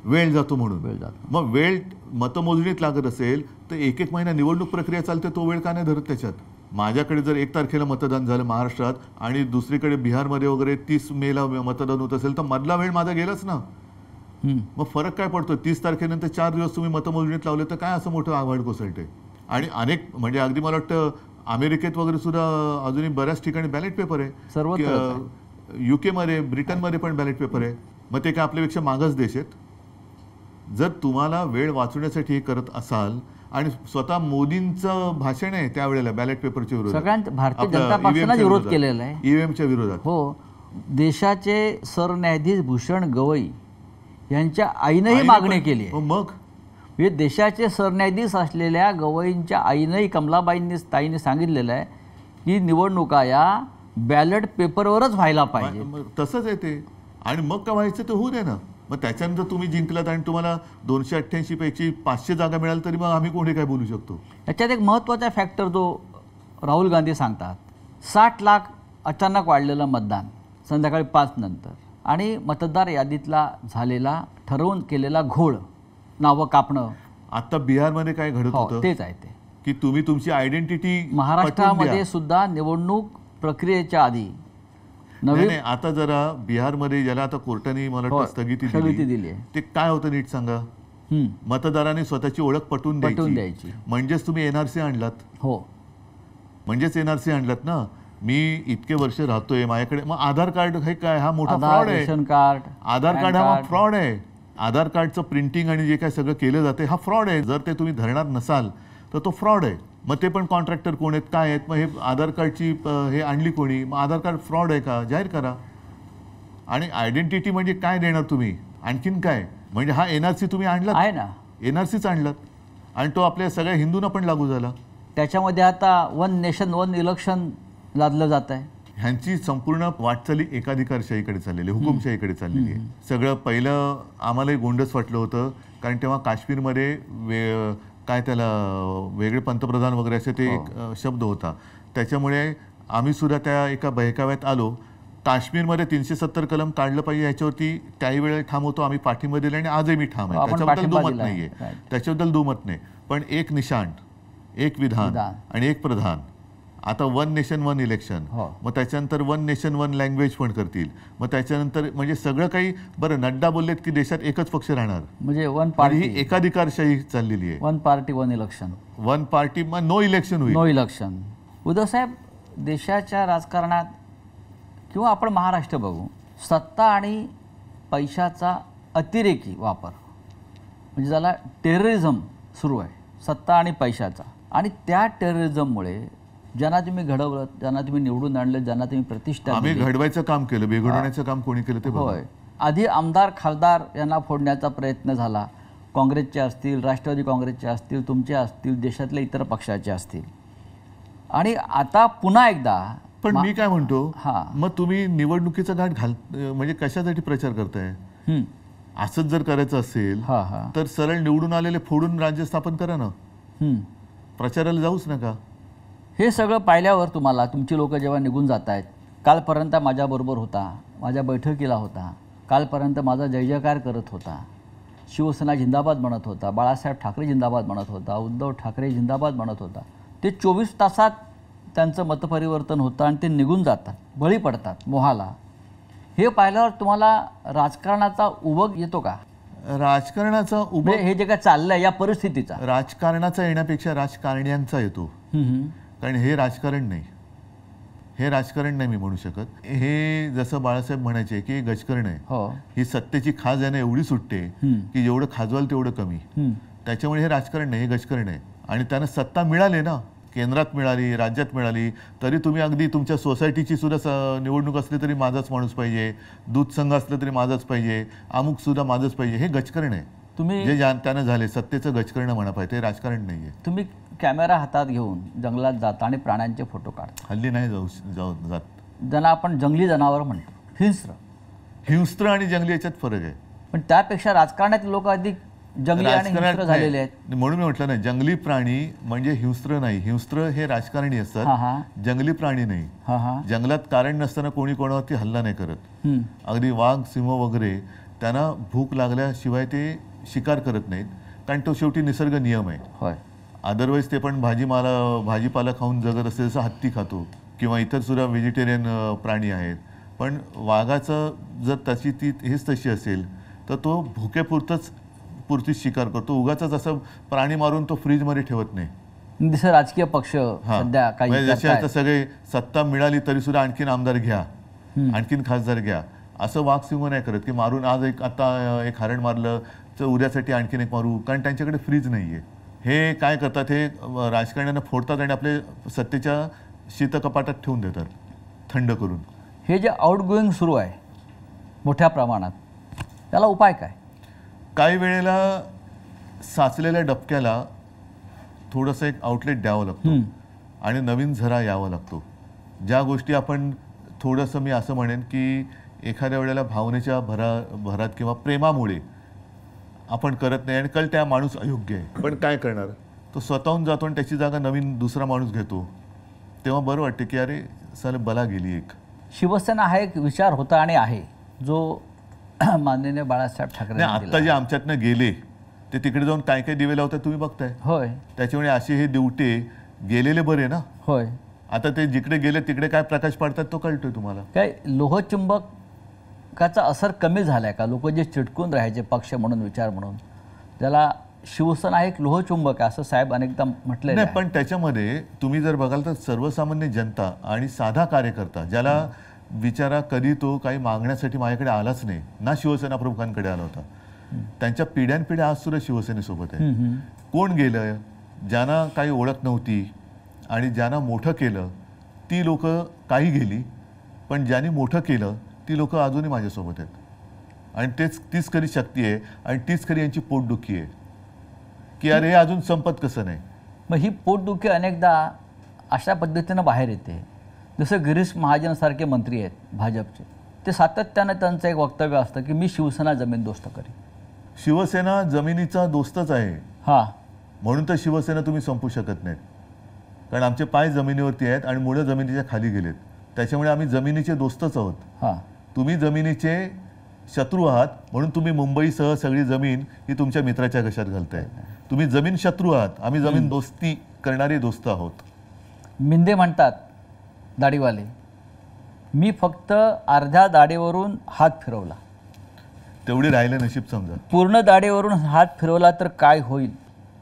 वेळ जातो म्हणून. वेळ जातो. मग वेळ मतमोजणीत लागत असेल तर एक एक महिना निवडणूक प्रक्रिया चालते, तो वेळ का नाही धरत त्याच्यात? माझ्याकडे जर 1 तारखेला मतदान झालं महाराष्ट्रात आणि दुसरीकडे बिहारमध्ये वगैरे 30 मेला मतदान होत असेल तर मधला वेळ माझा गेलाच ना. मग फरक काय पडतो? 30 तारखेनंतर 4 दिवस तुम्ही मतमोजणीत लावले तर काय असं मोठं आव्हान कोसळते? आणि अनेक म्हणजे अगदी मला वाटतं अमेरिकेत वगैरे सुद्धा अजूनही बऱ्याच ठिकाणी बॅलेट पेपर आहे. सर्वत्र युकेमध्ये ब्रिटनमध्ये पण बॅलेट पेपर आहे. मग ते काय आपल्यापेक्षा मागास देश आहेत? जर तुम्हाला वेळ वाचवण्यासाठी हे करत असाल आणि स्वतः मोदींचं भाषण आहे त्यावेळेला बॅलेट पेपरच्या विरोधात, सगळ्यांत भारतीय जनता पक्षाने विरोध केलेला आहे ईव्हीएमच्या विरोधात. हो, देशाचे सरन्यायाधीश भूषण गवई यांच्या आईनंही मागणी केली आहे. मग म्हणजे देशाचे सरन्यायाधीश असलेल्या गवईंच्या आईनंही, कमलाबाईंनी ताईंनी सांगितलेलं आहे की निवडणुका या बॅलेट पेपरवरच व्हायला पाहिजे. तसंच आहे ते. आणि मग काय व्हायचं ते होऊ दे ना. मग त्याच्यानंतर तुम्ही जिंकलात आणि तुम्हाला 288 पैकी 500 जागा मिळाल तरी मग आम्ही कोणी काय बोलू शकतो? याच्यात एक महत्त्वाचा फॅक्टर जो राहुल गांधी सांगतात, 60 लाख अचानक वाढलेलं मतदान संध्याकाळी 5 नंतर आणि मतदार यादीतला झालेला ठरवून केलेला घोळ, नावं कापणं. आता बिहारमध्ये काय घडत होतं तेच आहे ते की तुम्ही तुमची आयडेंटिटी महाराष्ट्रामध्ये सुद्धा निवडणूक प्रक्रियेच्या आधी नवीन. आता जरा बिहारमध्ये ज्याला आता कोर्टाने मला वाटतं स्थगिती दिली आहे, ते काय होतं नीट सांगा? मतदारांनी स्वतःची ओळख पटवून द्यायची. म्हणजेच तुम्ही एनआरसी आणलात. हो, म्हणजेच एनआरसी आणलात ना. मी इतके वर्ष राहतोय, माझ्याकडे मग आधार कार्ड हे काय? हा मोठा फ्रॉड आहे. रेशन कार्ड, आधार कार्ड हा फ्रॉड आहे. आधार कार्डचं प्रिंटिंग आणि जे काय सगळं केलं जाते हा फ्रॉड आहे. जर ते तुम्ही धरणार नसाल तर तो फ्रॉड आहे. मग ते पण कॉन्ट्रॅक्टर कोण आहेत, काय आहेत? मग हे आधार कार्डची हे आणली कोणी? मग आधार कार्ड फ्रॉड आहे का? जाहीर करा. आणि आयडेंटिटी म्हणजे काय देणार तुम्ही? आणखीन काय? म्हणजे हा एनआरसी तुम्ही आणलात आहे ना, एनआरसीच आणलात आणि तो आपल्या सगळ्या हिंदूंना पण लागू झाला. त्याच्यामध्ये आता 1 नेशन 1 इलेक्शन लादलं जात आहे. ह्यांची संपूर्ण वाटचाली एकाधिकारशाहीकडे चाललेली आहे, हुकुमशाहीकडे चाललेली आहे. सगळं पहिलं आम्हालाही गोंडस वाटलं होतं कारण तेव्हा काश्मीरमध्ये काय त्याला वेगळे पंतप्रधान वगैरे असे ते एक शब्द होता. त्याच्यामुळे आम्ही सुद्धा त्या एका बहकाव्यात आलो. काश्मीरमध्ये 370 कलम काढलं पाहिजे याच्यावरती त्याही वेळेला ठाम होतो. आम्ही पाठिंबा दिला आणि आजही मी ठाम आहे. त्याच्याबद्दल दुमत नाहीये, त्याच्याबद्दल दुमत नाही. पण एक निशाण, एक विधान आणि एक प्रधान. आता 1 नेशन 1 इलेक्शन, मग त्याच्यानंतर 1 नेशन 1 लँग्वेज पण करतील. मग त्याच्यानंतर म्हणजे सगळं काही. बरं, नड्डा बोललेत की देशात एकच पक्ष राहणार, म्हणजे 1 पार्टी, ही एकाधिकारशाही चाललेली आहे. 1 पार्टी 1 इलेक्शन. 1 पार्टी मग नो इलेक्शन होईल. No election. उद्धव साहेब, देशाच्या राजकारणात किंवा आपण महाराष्ट्र बघू, सत्ता आणि पैशाचा अतिरेकी वापर म्हणजे ज्याला टेररिझम सुरू आहे, सत्ता आणि पैशाचा. आणि त्या टेररिझममुळे ज्यांना तुम्ही घडवलं, ज्यांना तुम्ही निवडून आणलं, ज्यांना तुम्ही प्रतिष्ठा, आम्ही घडवायचं काम केलं, बिघडवण्याचं काम कोणी केलं ते होय. आधी आमदार खासदार यांना फोडण्याचा प्रयत्न झाला. काँग्रेसचे असतील, राष्ट्रवादी काँग्रेसचे असतील, तुमचे असतील, देशातल्या इतर पक्षाचे असतील. आणि आता पुन्हा एकदा. पण मी काय म्हणतो, मग तुम्ही निवडणुकीचा घाट म्हणजे कशासाठी प्रचार करताय? असंच जर करायचं असेल तर सरळ निवडून आलेले फोडून राज्य स्थापन करा ना. प्रचाराला जाऊच नका. हे सगळं पाहिल्यावर तुम्हाला तुमची लोक जेव्हा निघून जात आहेत, कालपर्यंत माझ्याबरोबर होता, माझ्या बैठकीला होता, कालपर्यंत माझा जय जयकार करत होता, शिवसेना जिंदाबाद म्हणत होता, बाळासाहेब ठाकरे जिंदाबाद म्हणत होता, उद्धव ठाकरे जिंदाबाद म्हणत होता, ते 24 तासात त्यांचं मतपरिवर्तन होतं आणि ते निघून जातात, बळी पडतात मोहाला. हे पाहिल्यावर तुम्हाला राजकारणाचा उबग येतो का? राजकारणाचा उबग, हे जे काय चाललंय या परिस्थितीचा, राजकारणाचा येण्यापेक्षा राजकारण्यांचा येतो. कारण हे राजकारण नाही, हे राजकारण नाही मी म्हणू शकत. हे जसं बाळासाहेब म्हणायचे की गजकरण आहे, ही सत्तेची खाज यानं एवढी सुटते की जेवढं खाजवाल तेवढं कमी. त्याच्यामुळे हे राजकारण नाही, हे गजकरण आहे. आणि त्यांना सत्ता मिळाली ना, केंद्रात मिळाली, राज्यात मिळाली, तरी तुम्ही अगदी तुमच्या सोसायटीची सुद्धा निवडणूक असली तरी माझाच माणूस पाहिजे, दूध संघ असलं तरी माझाच पाहिजे, अमुक सुद्धा माझंच पाहिजे. हे गजकरण आहे. तुम्ही जे त्यानं झाले सत्तेचं गजकरण म्हणा पाहिजे, ते राजकारण नाहीये. तुम्ही कॅमेरा हातात घेऊन जंगलात जाता आणि प्राण्यांचे फोटो काढता. हल्ली नाही जात. ज्यांना आपण जंगली जनावर म्हणतो, हिंस्त्र आणि जंगली याच्यात फरक आहे. पण त्यापेक्षा राजकारणातील लोक अधिक जंगली आणि राजकारणात हिंस्र झालेले आहेत. नाही. म्हणून मी म्हटलं ना, जंगली प्राणी म्हणजे हिंस्र नाही. हिंस्र हे राजकारणी हा, असतात, हा. जंगली प्राणी नाही. हा हा जंगलात कारण नसताना कोणी कोणावरती हल्ला नाही करत. अगदी वाघ, सिंह वगैरे त्यांना भूक लागल्याशिवाय ते शिकार करत नाहीत, कारण तो शेवटी निसर्ग नियम आहे. होय. अदरवाईज ते पण भाजीपाला खाऊन जगत असते, जसं हत्ती खातो किंवा इतर सुद्धा व्हेजिटेरियन प्राणी आहेत. पण वाघाचं जर हेच तशी असेल तर तो पुरतीच शिकार करतो. उगाच असं प्राणी मारून तो फ्रीजमध्ये ठेवत नाही. जसं राजकीय पक्ष सध्या काही म्हणजे जसे करतायत. आता सगळे सत्ता मिळाली तरी सुद्धा आणखीन आमदार घ्या, आणखीन खासदार घ्या, असं वाघ सिंह नाही करत की मारून आज आता एक हरण मारलं तर उद्यासाठी आणखीन एक मारू, कारण त्यांच्याकडे फ्रीज नाहीये. हे काय करतात, हे राजकारण्यांना फोडतात आणि आपले सत्तेच्या शीतकपाटात ठेवून देतात थंड करून. हे जे आउटगोईंग सुरू आहे मोठ्या प्रमाणात, त्याला उपाय काय? काही वेळेला साचलेल्या डबक्याला थोडंसं एक आउटलेट द्यावं लागतं आणि नवीन झरा यावा लागतो. ज्या गोष्टी आपण थोडंसं, मी असं म्हणेन की एखाद्या वेळेला भावनेच्या भरात किंवा प्रेमामुळे आपण करत नाही आणि कळतं त्या माणूस अयोग्य आहे, पण काय करणार, तो स्वतःहून जातो आणि त्याची जागा नवीन दुसरा माणूस घेतो. तेव्हा बरं वाटतं की अरे साले बला गेली एक. शिवसेना हा एक विचार होता आणि आहे जो माननीय बाळासाहेब ठाकरे आत्ता जे आमच्यातनं गेले ते तिकडे जाऊन काय काय दिवे लावतात तुम्ही बघताय. होय. त्याच्यामुळे असे हे दिवटे गेलेले बरे ना. होय. आता ते जिकडे गेले तिकडे काय प्रकाश पडतात तो कळतोय तुम्हाला. काय लोहचुंबकाचा असर कमी झालाय का? लोक जे चिटकून राहायचे पक्ष म्हणून, विचार म्हणून, ज्याला शिवसेना एक लोहचुंबक आहे असं साहेब अनेकदा म्हटलेलं नाही. आहे. पण त्याच्यामध्ये तुम्ही जर बघाल तर सर्वसामान्य जनता आणि साधा कार्यकर्ता ज्याला बिचारा कधी तो काही मागण्यासाठी माझ्याकडे आलाच नाही ना, शिवसेना प्रमुखांकडे आला होता, त्यांच्या पिढ्यानपिढ्या आज सुद्धा शिवसेनेसोबत आहे. कोण गेलं, ज्यांना काही ओळख नव्हती आणि ज्यांना मोठं केलं ती लोक काही गेली, पण ज्यांनी मोठं केलं ती लोक अजूनही माझ्यासोबत आहेत. आणि तीच खरी शक्ती आहे आणि तीच खरी यांची पोटदुखी आहे की अरे हे अजून संपत कसं नाही. मग ही पोटदुखी अनेकदा अशा पद्धतीनं बाहेर येते. जसं गिरीश महाजनसारखे मंत्री आहेत भाजपचे, ते सातत्यानं त्यांचं एक वक्तव्य असतं की मी शिवसेना जमीनदोस्त करेन. शिवसेना जमिनीचा दोस्तच आहे. हां. म्हणून तर शिवसेना तुम्ही संपू शकत नाहीत, कारण आमचे पाय जमिनीवरती आहेत आणि मुळे जमिनीच्या खाली गेलेत. त्याच्यामुळे आम्ही जमिनीचे दोस्तच आहोत. हां. तुम्ही जमिनीचे शत्रू आहात, म्हणून तुम्ही मुंबईसह सगळी जमीन ही तुमच्या मित्राच्या घशात घालताय. तुम्ही जमीन शत्रू आहात, आम्ही जमीन दोस्ती करणारे दोस्त आहोत. मिंदे म्हणतात, दाढीवाले, मी फक्त अर्ध्या दाढीवरून हात फिरवला. तेवढे राहिले नशीब समजा. पूर्ण दाढीवरून हात फिरवला तर काय होईल?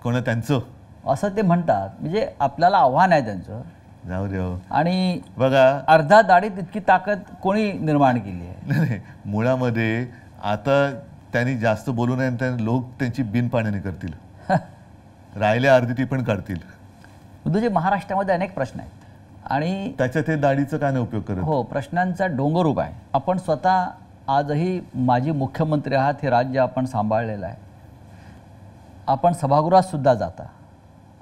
कोणा त्यांचं असं ते म्हणतात. म्हणजे आपल्याला आव्हान आहे त्यांचं. जाऊ दे. आणि बघा, अर्धा दाढीत इतकी ताकद कोणी निर्माण केली आहे? नाही, मुळामध्ये आता त्यांनी जास्त बोलू नये, त्यांनी लोक त्यांची बिनपाण्याने करतील. राहिल्या अर्धी ती पण काढतील. उद्धवजी, महाराष्ट्रामध्ये अनेक प्रश्न आहेत आणि त्याच्यात हे दाढीचा काय नाही उपयोग करत. हो, प्रश्नांचा डोंगर उभा आहे. आपण स्वतः आजही माजी मुख्यमंत्री आहात, हे राज्य आपण सांभाळलेलं आहे. आपण सभागृहात सुद्धा जाता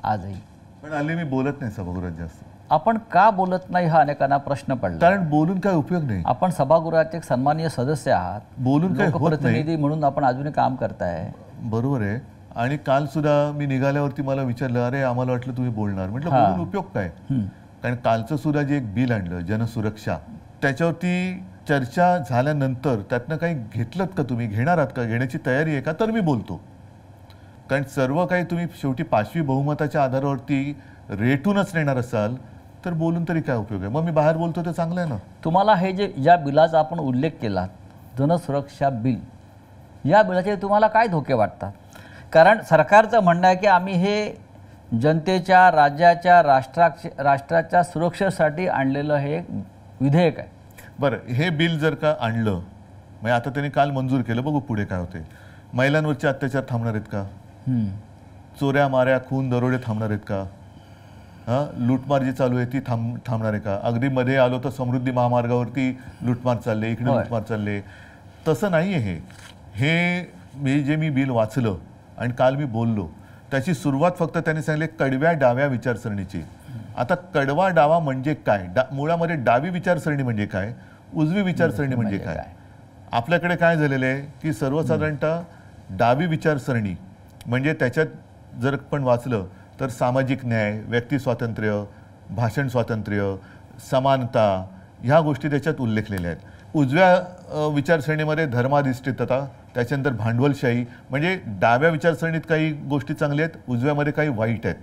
आजही, पण हल्ली मी बोलत नाही सभागृहात जास्त. आपण का बोलत नाही हा अनेकांना प्रश्न पडला. कारण बोलून काय उपयोग नाही. आपण सभागृहाचे एक सन्माननीय सदस्य आहात, बोलून काय होत नाही. लोकप्रतिनिधी म्हणून आपण अजूनही काम करताय. बरोबर आहे. आणि काल सुद्धा मी निघाल्यावरती मला विचारलं, अरे आम्हाला वाटलं तुम्ही बोलणार. म्हटलं बोलून उपयोग काय. कारण कालचं सुद्धा जे एक बिल आणलं जनसुरक्षा, त्याच्यावरती चर्चा झाल्यानंतर त्यातनं काही घेतलं का, तुम्ही घेणार आहात का, घेण्याची तयारी आहे का, तर मी बोलतो. कारण सर्व काही तुम्ही शेवटी 5वी बहुमताच्या आधारावरती रेटूनच नेणार असाल तर बोलून तरी काय उपयोग आहे. मग मी बाहेर बोलतो ते चांगलं आहे ना. तुम्हाला हे जे ज्या बिलाचा आपण उल्लेख केला, जनसुरक्षा बिल, या बिलाचे तुम्हाला काय धोके वाटतात? कारण सरकारचं म्हणणं आहे की आम्ही हे जनतेच्या, राज्याच्या, राष्ट्राच्या सुरक्षेसाठी आणलेलं हे एक विधेयक आहे. बरं, हे बिल जर का आणलं, म्हणजे आता त्यांनी काल मंजूर केलं, बघू पुढे काय होते. महिलांवरचे अत्याचार थांबणार आहेत का? चोऱ्या माऱ्या, खून, दरोडे थांबणार आहेत का? लूटमार जी चालू आहे ती थांबणार आहे का? अगदी मध्ये आलो तर समृद्धी महामार्गावरती लूटमार चालले, इकडे लूटमार चालले. तसं नाही आहे हे. मी बिल वाचलं आणि काल मी बोललो, त्याची सुरुवात फक्त त्यांनी सांगितले कडव्या डाव्या विचारसरणीची. आता कडवा डावा म्हणजे काय? मुळामध्ये डावी विचारसरणी म्हणजे काय, उजवी विचारसरणी म्हणजे काय? आपल्याकडे काय झालेलं आहे की सर्वसाधारणतः डावी विचारसरणी म्हणजे त्याच्यात जर पण वाचलं तर सामाजिक न्याय, व्यक्ती स्वातंत्र्य, भाषण स्वातंत्र्य, समानता ह्या गोष्टी त्याच्यात उल्लेखलेल्या आहेत. उजव्या विचारसरणीमध्ये धर्माधिष्ठितता, त्याच्यानंतर भांडवलशाही, म्हणजे डाव्या विचारसरणीत काही गोष्टी चांगल्या आहेत, उजव्यामध्ये काही वाईट आहेत.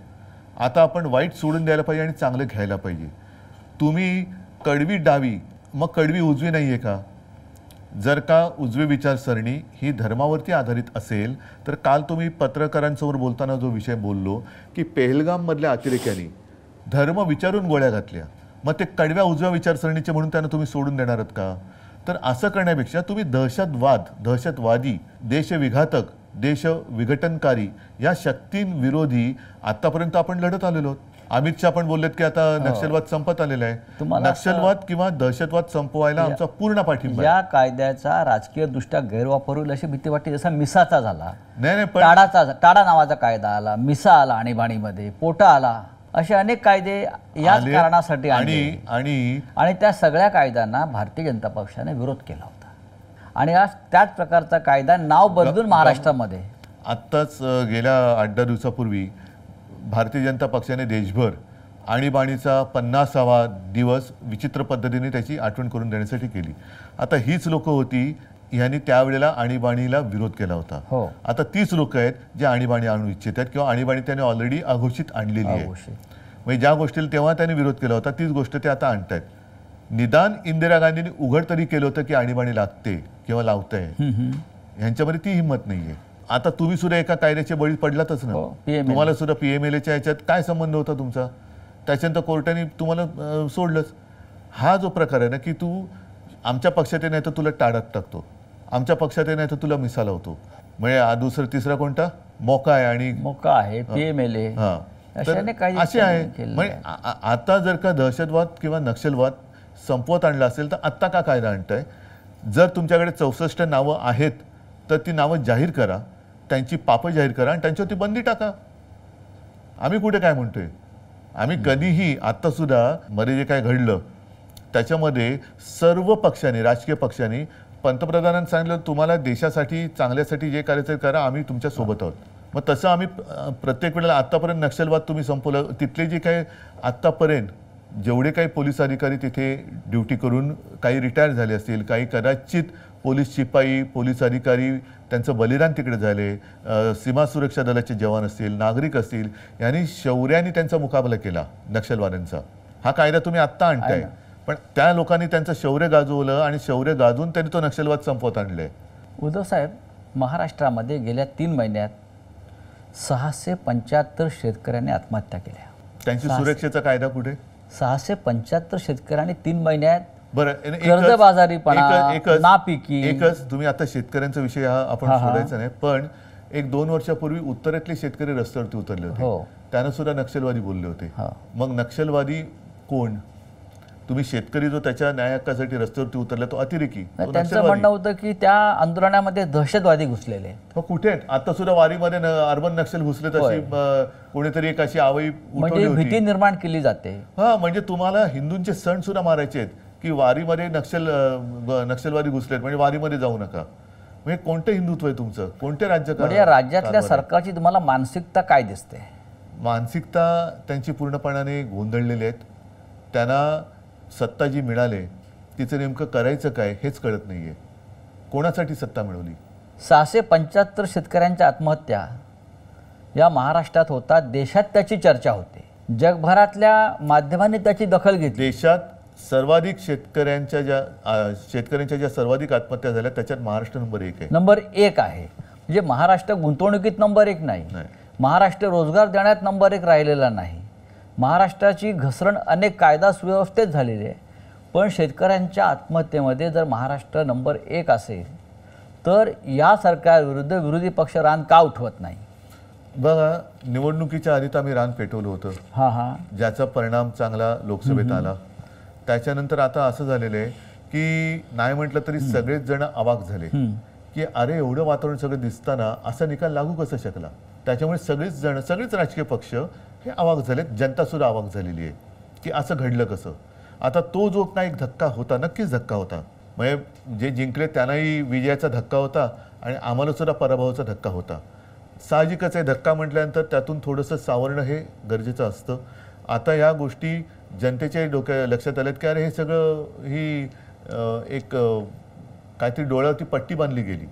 आता आपण वाईट सोडून द्यायला पाहिजे आणि चांगलं घ्यायला पाहिजे. तुम्ही कडवी डावी मग कडवी उजवी नाही आहे का? जर का उजवी विचारसरणी ही धर्मावरती आधारित असेल तर काल तुम्ही पत्रकारांसमोर बोलताना जो विषय बोललो की पेहलगाममधल्या अतिरेक्यांनी धर्म विचारून गोळ्या घातल्या, मग ते कडव्या उजव्या विचारसरणीचे म्हणून त्यांना तुम्ही सोडून देणार आहात का? तर असं करण्यापेक्षा तुम्ही दहशतवाद, दहशतवादी, देशविघातक, देश विघटनकारी या शक्तींविरोधी आतापर्यंत आपण लढत आलेलो आहोत. अमित शहा पण बोललेत की आता नक्षलवाद संपत आलेला आहे. नक्षलवाद किंवा दहशतवाद संपवायला आमचा पूर्ण पाठिंबा. या कायद्याचा राजकीय दृष्ट्या गैरवापर होईल अशी भीती वाटते. जसा मिसाचा झाला, नाही पण टाडा नावाचा कायदा आला, मिसा आला आणीबाणीमध्ये, पोटा आला, असे अनेक कायदे याच कारणासाठी आणि त्या सगळ्या कायद्यांना भारतीय जनता पक्षाने विरोध केला होता. आणि आज त्याच प्रकारचा कायदा नाव बदलून महाराष्ट्रामध्ये आत्ताच गेल्या 8-10 दिवसापूर्वी भारतीय जनता पक्षाने देशभर आणीबाणीचा 50वा दिवस विचित्र पद्धतीने त्याची आठवण करून देण्यासाठी केली. आता हीच लोक होती ह्यांनी त्यावेळेला आणीबाणीला विरोध केला होता. आता तीच लोक आहेत जे आणीबाणी आणू इच्छित आहेत किंवा आणीबाणी त्यांनी ऑलरेडी अघोषित आणलेली आहे. म्हणजे ज्या गोष्टीला तेव्हा त्यांनी विरोध केला होता तीच गोष्ट ते आता आणतायत. निदान इंदिरा गांधींनी उघड तरी केलं होतं की आणीबाणी लागते किंवा लावते, ह्यांच्यामध्ये ती हिंमत नाहीये. आता तुम्ही सुद्धा एका कायद्याच्या बळी पडलातच ना. तुम्हाला सुद्धा PMLAच्या ह्याच्यात काय संबंध होता तुमचा? त्याच्यानंतर कोर्टाने तुम्हाला सोडलंच. हा जो प्रकार आहे ना की तू आमच्या पक्षात नाही तर तुला टाळत टाकतो, आमच्या पक्षात नाही तर तुला मिसा लावतो, म्हणजे दुसरा तिसरा कोणता मोका आहे आणि मोका आहे PMLA असे आहे. म्हणजे आता जर का दहशतवाद किंवा नक्षलवाद संपवत आणला असेल तर आत्ता का कायदा आणताय? जर तुमच्याकडे 64 नावं आहेत तर ती नावं जाहीर करा, त्यांची पापं जाहीर करा आणि त्यांच्यावरती बंदी टाका. आम्ही कुठे काय म्हणतोय? आम्ही कधीही आत्तासुद्धा मध्ये जे काय घडलं त्याच्यामध्ये सर्व पक्षांनी, राजकीय पक्षांनी पंतप्रधानांनी सांगितलं तुम्हाला देशासाठी चांगल्यासाठी जे करायचं करा, आम्ही तुमच्या सोबत आहोत. मग तसं आम्ही प्रत्येक वेळेला आत्तापर्यंत नक्षलवाद तुम्ही संपवलं, तिथले जे काही आत्तापर्यंत जेवढे काही पोलीस अधिकारी तिथे ड्युटी करून काही रिटायर झाले असतील, काही कदाचित पोलीस शिपाई, पोलीस अधिकारी त्यांचं बलिदान तिकडे झाले, सीमा सुरक्षा दलाचे जवान असतील, नागरिक असतील, यांनी शौर्याने त्यांचा मुकाबला केला नक्षलवाद्यांचा. हा कायदा तुम्ही आत्ता आणताय, पण त्या लोकांनी त्यांचं शौर्य गाजवलं आणि शौर्य गाजवून त्यांनी तो नक्षलवाद संपवत आणले. उद्धव साहेब, महाराष्ट्रामध्ये गेल्या 3 महिन्यात 675 शेतकऱ्यांनी आत्महत्या केल्या. त्यांची सुरक्षेचा कायदा कुठे? 675 शेतकऱ्यांनी 3 महिन्यात बरं, कर्जबाजारीपणा, नापिकी. एकच तुम्ही आता शेतकऱ्यांचा विषय हा आपण सोडायचा नाही, पण 1-2 वर्षापूर्वी उत्तरेतले शेतकरी रस्त्यावरती उतरले होते, त्यांना सुद्धा नक्षलवादी बोलले होते. मग नक्षलवादी कोण? तुम्ही शेतकरी जो त्याच्या न्याय हक्कासाठी रस्त्यावरती उतरला तो अतिरेकी. त्यांचं म्हणणं होतं की त्या आंदोलनामध्ये दहशतवादी घुसलेले. कुठे आहेत? आता सुद्धा वारीमध्ये अर्बन नक्षल घुसले, तशी कोणीतरी एक अशी आवई उठवली होती, भीती निर्माण केली जाते. म्हणजे तुम्हाला हिंदूंचे सण सुद्धा मारायचे आहेत की वारीमध्ये नक्षलवादी घुसलेत म्हणजे वारीमध्ये जाऊ नका. म्हणजे कोणतं हिंदुत्व आहे तुमचं? कोणते राज्य? या राज्यातल्या सरकारची तुम्हाला मानसिकता काय दिसते? मानसिकता त्यांची पूर्णपणाने गोंधळलेली आहेत. त्यांना सत्ता जी मिळाली तिचं नेमकं करायचं काय हेच कळत नाहीये. कोणासाठी सत्ता मिळवली? 675 शेतकऱ्यांच्या आत्महत्या या महाराष्ट्रात होतात, देशात त्याची चर्चा होते, जगभरातल्या माध्यमांनी त्याची दखल घेतली. देशात सर्वाधिक शेतकऱ्यांच्या ज्या सर्वाधिक आत्महत्या झाल्या त्याच्यात महाराष्ट्र नंबर 1 आहे. नंबर 1 आहे. म्हणजे महाराष्ट्र गुंतवणुकीत नंबर 1 नाही, महाराष्ट्र रोजगार देण्यात नंबर 1 राहिलेला नाही. महाराष्ट्राची घसरण अनेक कायदा सुव्यवस्थेत झालेली आहे, पण शेतकऱ्यांच्या आत्महत्येमध्ये जर महाराष्ट्र नंबर 1 असेल तर या सरकारविरुद्ध विरोधी पक्ष रान का उठवत नाही? बघा, निवडणुकीच्या आधी तर आम्ही रान पेटवलं होतं, ज्याचा परिणाम चांगला लोकसभेत आला. त्याच्यानंतर आता असं झालेलं आहे की नाही म्हटलं तरी सगळेच जण अवाक झाले की अरे एवढं वातावरण सगळं दिसताना असा निकाल लागू कसा शकला. त्याच्यामुळे सगळेच राजकीय पक्ष हे अवाक झालेत, जनता सुद्धा अवाक झालेली आहे की असं घडलं कसं. आता तो जो एक धक्का होता, नक्कीच धक्का होता. म्हणजे जे जिंकले त्यांनाही विजयाचा धक्का होता आणि आम्हाला सुद्धा पराभवाचा धक्का होता. साहजिकच आहे, धक्का म्हटल्यानंतर त्यातून थोडंसं सावरणं हे गरजेचं असतं. आता या गोष्टी जनतेच्या लक्षात आल्यात की अरे हे सगळं ही एक काहीतरी डोळ्यावरती पट्टी बांधली गेली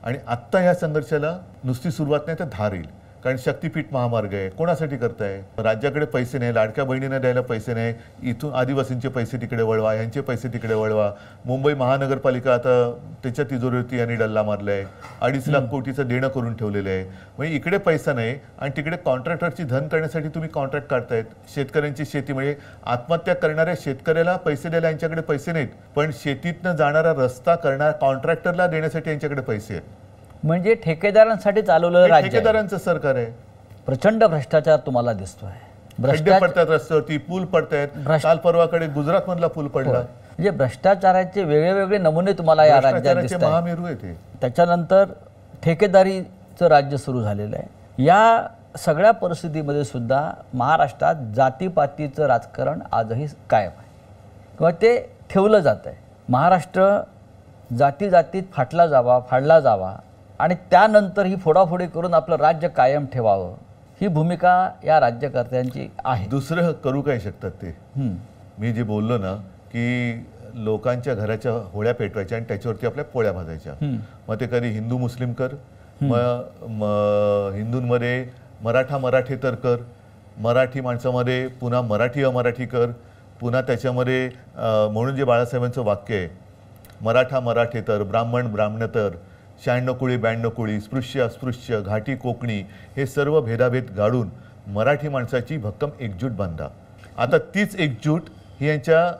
आणि आत्ता ह्या संघर्षाला नुसती सुरुवात नाही तर धार येईल. कारण शक्तीपीठ महामार्ग आहे, कोणासाठी करताय? राज्याकडे पैसे नाही, लाडक्या बहिणींना द्यायला पैसे नाही, इथून आदिवासींचे पैसे तिकडे वळवा, ह्यांचे पैसे तिकडे वळवा. मुंबई महानगरपालिका आता त्याच्या तिजोरीवरती यांनी डल्ला मारलाय, 2.5 लाख कोटीचं देणं करून ठेवलेलं आहे. म्हणजे इकडे पैसा नाही आणि तिकडे कॉन्ट्रॅक्टरची धन करण्यासाठी तुम्ही कॉन्ट्रॅक्ट काढतायत. शेतकऱ्यांची शेती म्हणजे आत्महत्या करणाऱ्या शेतकऱ्याला पैसे द्यायला यांच्याकडे पैसे नाहीत, पण शेतीतनं जाणारा रस्ता करणाऱ्या कॉन्ट्रॅक्टरला देण्यासाठी यांच्याकडे पैसे आहेत. म्हणजे ठेकेदारांसाठी चालवलेलं राज्य आहे. ठेकेदारांचं सरकार आहे. प्रचंड भ्रष्टाचार तुम्हाला दिसतोय. खड्डे पडतात रस्त्यावरती, पूल पडतायत. काल परवाकडे गुजरात मधला पूल पडला. म्हणजे भ्रष्टाचाराचे वेगळे नमुने तुम्हाला या राज्यात दिसतात. महामेरू आहे ते. त्याच्यानंतर ठेकेदारीचं राज्य सुरू झालेलं आहे. या सगळ्या परिस्थितीमध्ये सुद्धा महाराष्ट्रात जातीपातीचं राजकारण आजही कायम आहे किंवा ते ठेवलं जात आहे. महाराष्ट्र जातीत फाडला जावा आणि त्यानंतर ही फोडाफोडी करून आपलं राज्य कायम ठेवावं, ही भूमिका या राज्यकर्त्यांची आहे. दुसरं करू काय शकतात ते? मी जे बोललो ना की लोकांच्या घराच्या होळ्या पेटवायच्या आणि त्याच्यावरती आपल्या पोळ्या भाजायच्या. मग ते कधी हिंदू मुस्लिम कर, मग हिंदूंमध्ये मराठेतर कर, मराठी माणसामध्ये पुन्हा मराठी अमराठी कर, पुन्हा त्याच्यामध्ये म्हणून जे बाळासाहेबांचं वाक्य आहे, मराठेतर, ब्राह्मणेतर, 96 कुळी 92 कुळी, स्पृश्य अस्पृश्य, घाटी कोकणी, हे सर्व भेदाभेद गाडून मराठी माणसाची भक्कम एकजूट बांधा. आता तीच एकजूट ही यांच्या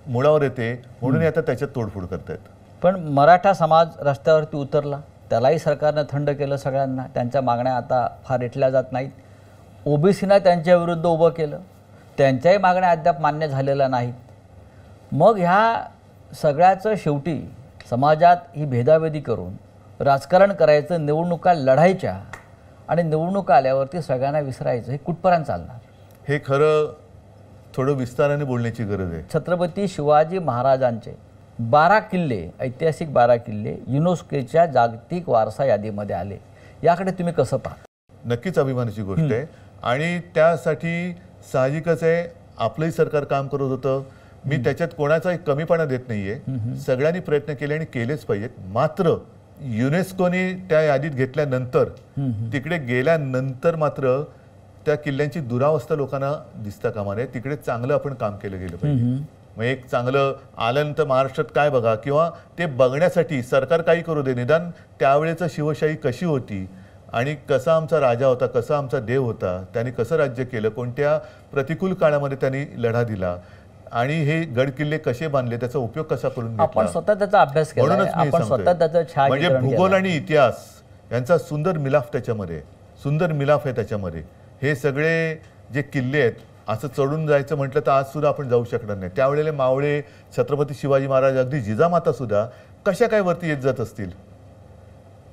मुळावर येते म्हणून आता त्याच्यात तोडफोड करतायत. पण मराठा समाज रस्त्यावरती उतरला, त्यालाही सरकारनं थंड केलं सगळ्यांना. त्यांच्या मागण्या आता फार रेटल्या जात नाहीत. ओबीसीना त्यांच्या विरुद्ध उभं केलं, त्यांच्याही मागण्या अद्याप मान्य झालेल्या नाहीत. मग ह्या सगळ्याचं शेवटी समाजात ही भेदाभेदी करून राजकारण करायचं, निवडणुका लढायच्या आणि निवडणुका आल्यावरती सगळ्यांना विसरायचं, हे कुठपर्यंत चालणार? हे खरं थोडं विस्ताराने बोलण्याची गरज आहे. छत्रपती शिवाजी महाराजांचे 12 किल्ले, ऐतिहासिक 12 किल्ले युनेस्कोच्या जागतिक वारसा यादीमध्ये आले. याकडे तुम्ही कसं पाहता? नक्कीच अभिमानाची गोष्ट आहे आणि त्यासाठी साहजिकच आहे आपलंही सरकार काम करत होतं. मी त्याच्यात कोणाचाही कमीपणा देत नाहीये. सगळ्यांनी प्रयत्न केले आणि केलेच पाहिजेत. मात्र युनेस्कोने त्या यादीत घेतल्यानंतर, तिकडे गेल्यानंतर मात्र त्या किल्ल्यांची दुरावस्था लोकांना दिसता कामा नये. तिकडे चांगलं आपण काम केलं गेलं पाहिजे. मग एक चांगलं आल्यानंतर महाराष्ट्रात काय बघा, किंवा ते बघण्यासाठी सरकार काही करू दे, निदान त्यावेळेचं शिवशाही कशी होती आणि कसा आमचा राजा होता, कसा आमचा देव होता, त्यांनी कसं राज्य केलं, कोणत्या प्रतिकूल काळामध्ये त्यांनी लढा दिला आणि हे गड किल्ले कसे बांधले, त्याचा उपयोग कसा करून घेतला, आपण स्वतः त्याचा अभ्यास केला. आपण स्वतः त्याचं छायाचित्रण म्हणजे भूगोल आणि इतिहास यांचा सुंदर मिलाफ त्याच्यामध्ये, सुंदर मिलाफ आहे त्याच्यामध्ये. हे सगळे जे किल्ले आहेत, असं चढून जायचं म्हटलं तर आज सुद्धा आपण जाऊ शकणार नाही. त्यावेळेला मावळे, छत्रपती शिवाजी महाराज, अगदी जिजामाता सुद्धा कशा काय वरती येत जात असतील.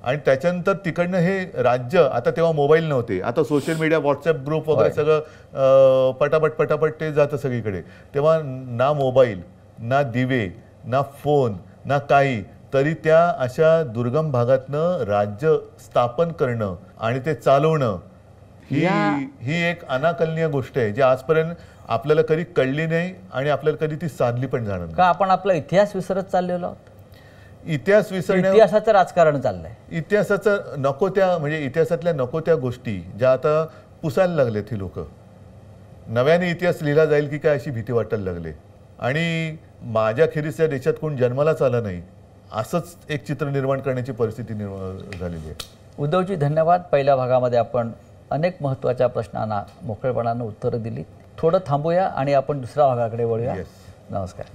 आणि त्याच्यानंतर तिकडनं हे राज्य, आता तेव्हा मोबाईल नव्हते, आता सोशल मीडिया, व्हॉट्सअप ग्रुप वगैरे सगळं पटापट ते जातं सगळीकडे. तेव्हा ना मोबाईल, ना दिवे, ना फोन, ना काही, तरी त्या अशा दुर्गम भागातनं राज्य स्थापन करणं आणि ते चालवणं ही एक अनाकलनीय गोष्ट आहे, जी आजपर्यंत आपल्याला कधी कळली नाही आणि आपल्याला कधी ती साधली पण जाणार नाही. का आपण आपला इतिहास विसरत चाललेलो आहोत? इतिहास विसरण्या, इतिहासाचं राजकारण चाललंय. इतिहासाचं नको त्या, म्हणजे इतिहासातल्या नको त्या गोष्टी ज्या आता पुसायला लागलेत. ही लोक नव्याने इतिहास लिहिला जाईल की काय अशी भीती वाटायला लागले. आणि माझ्या खेरीज त्या देशात कोण जन्मालाच आलं नाही असंच एक चित्र निर्माण करण्याची परिस्थिती निर्माण झालेली आहे. उद्धवजी धन्यवाद. पहिल्या भागामध्ये आपण अनेक महत्त्वाच्या प्रश्नांना मोकळेपणानं उत्तरं दिली. थोडं थांबूया आणि आपण दुसऱ्या भागाकडे वळूया. नमस्कार.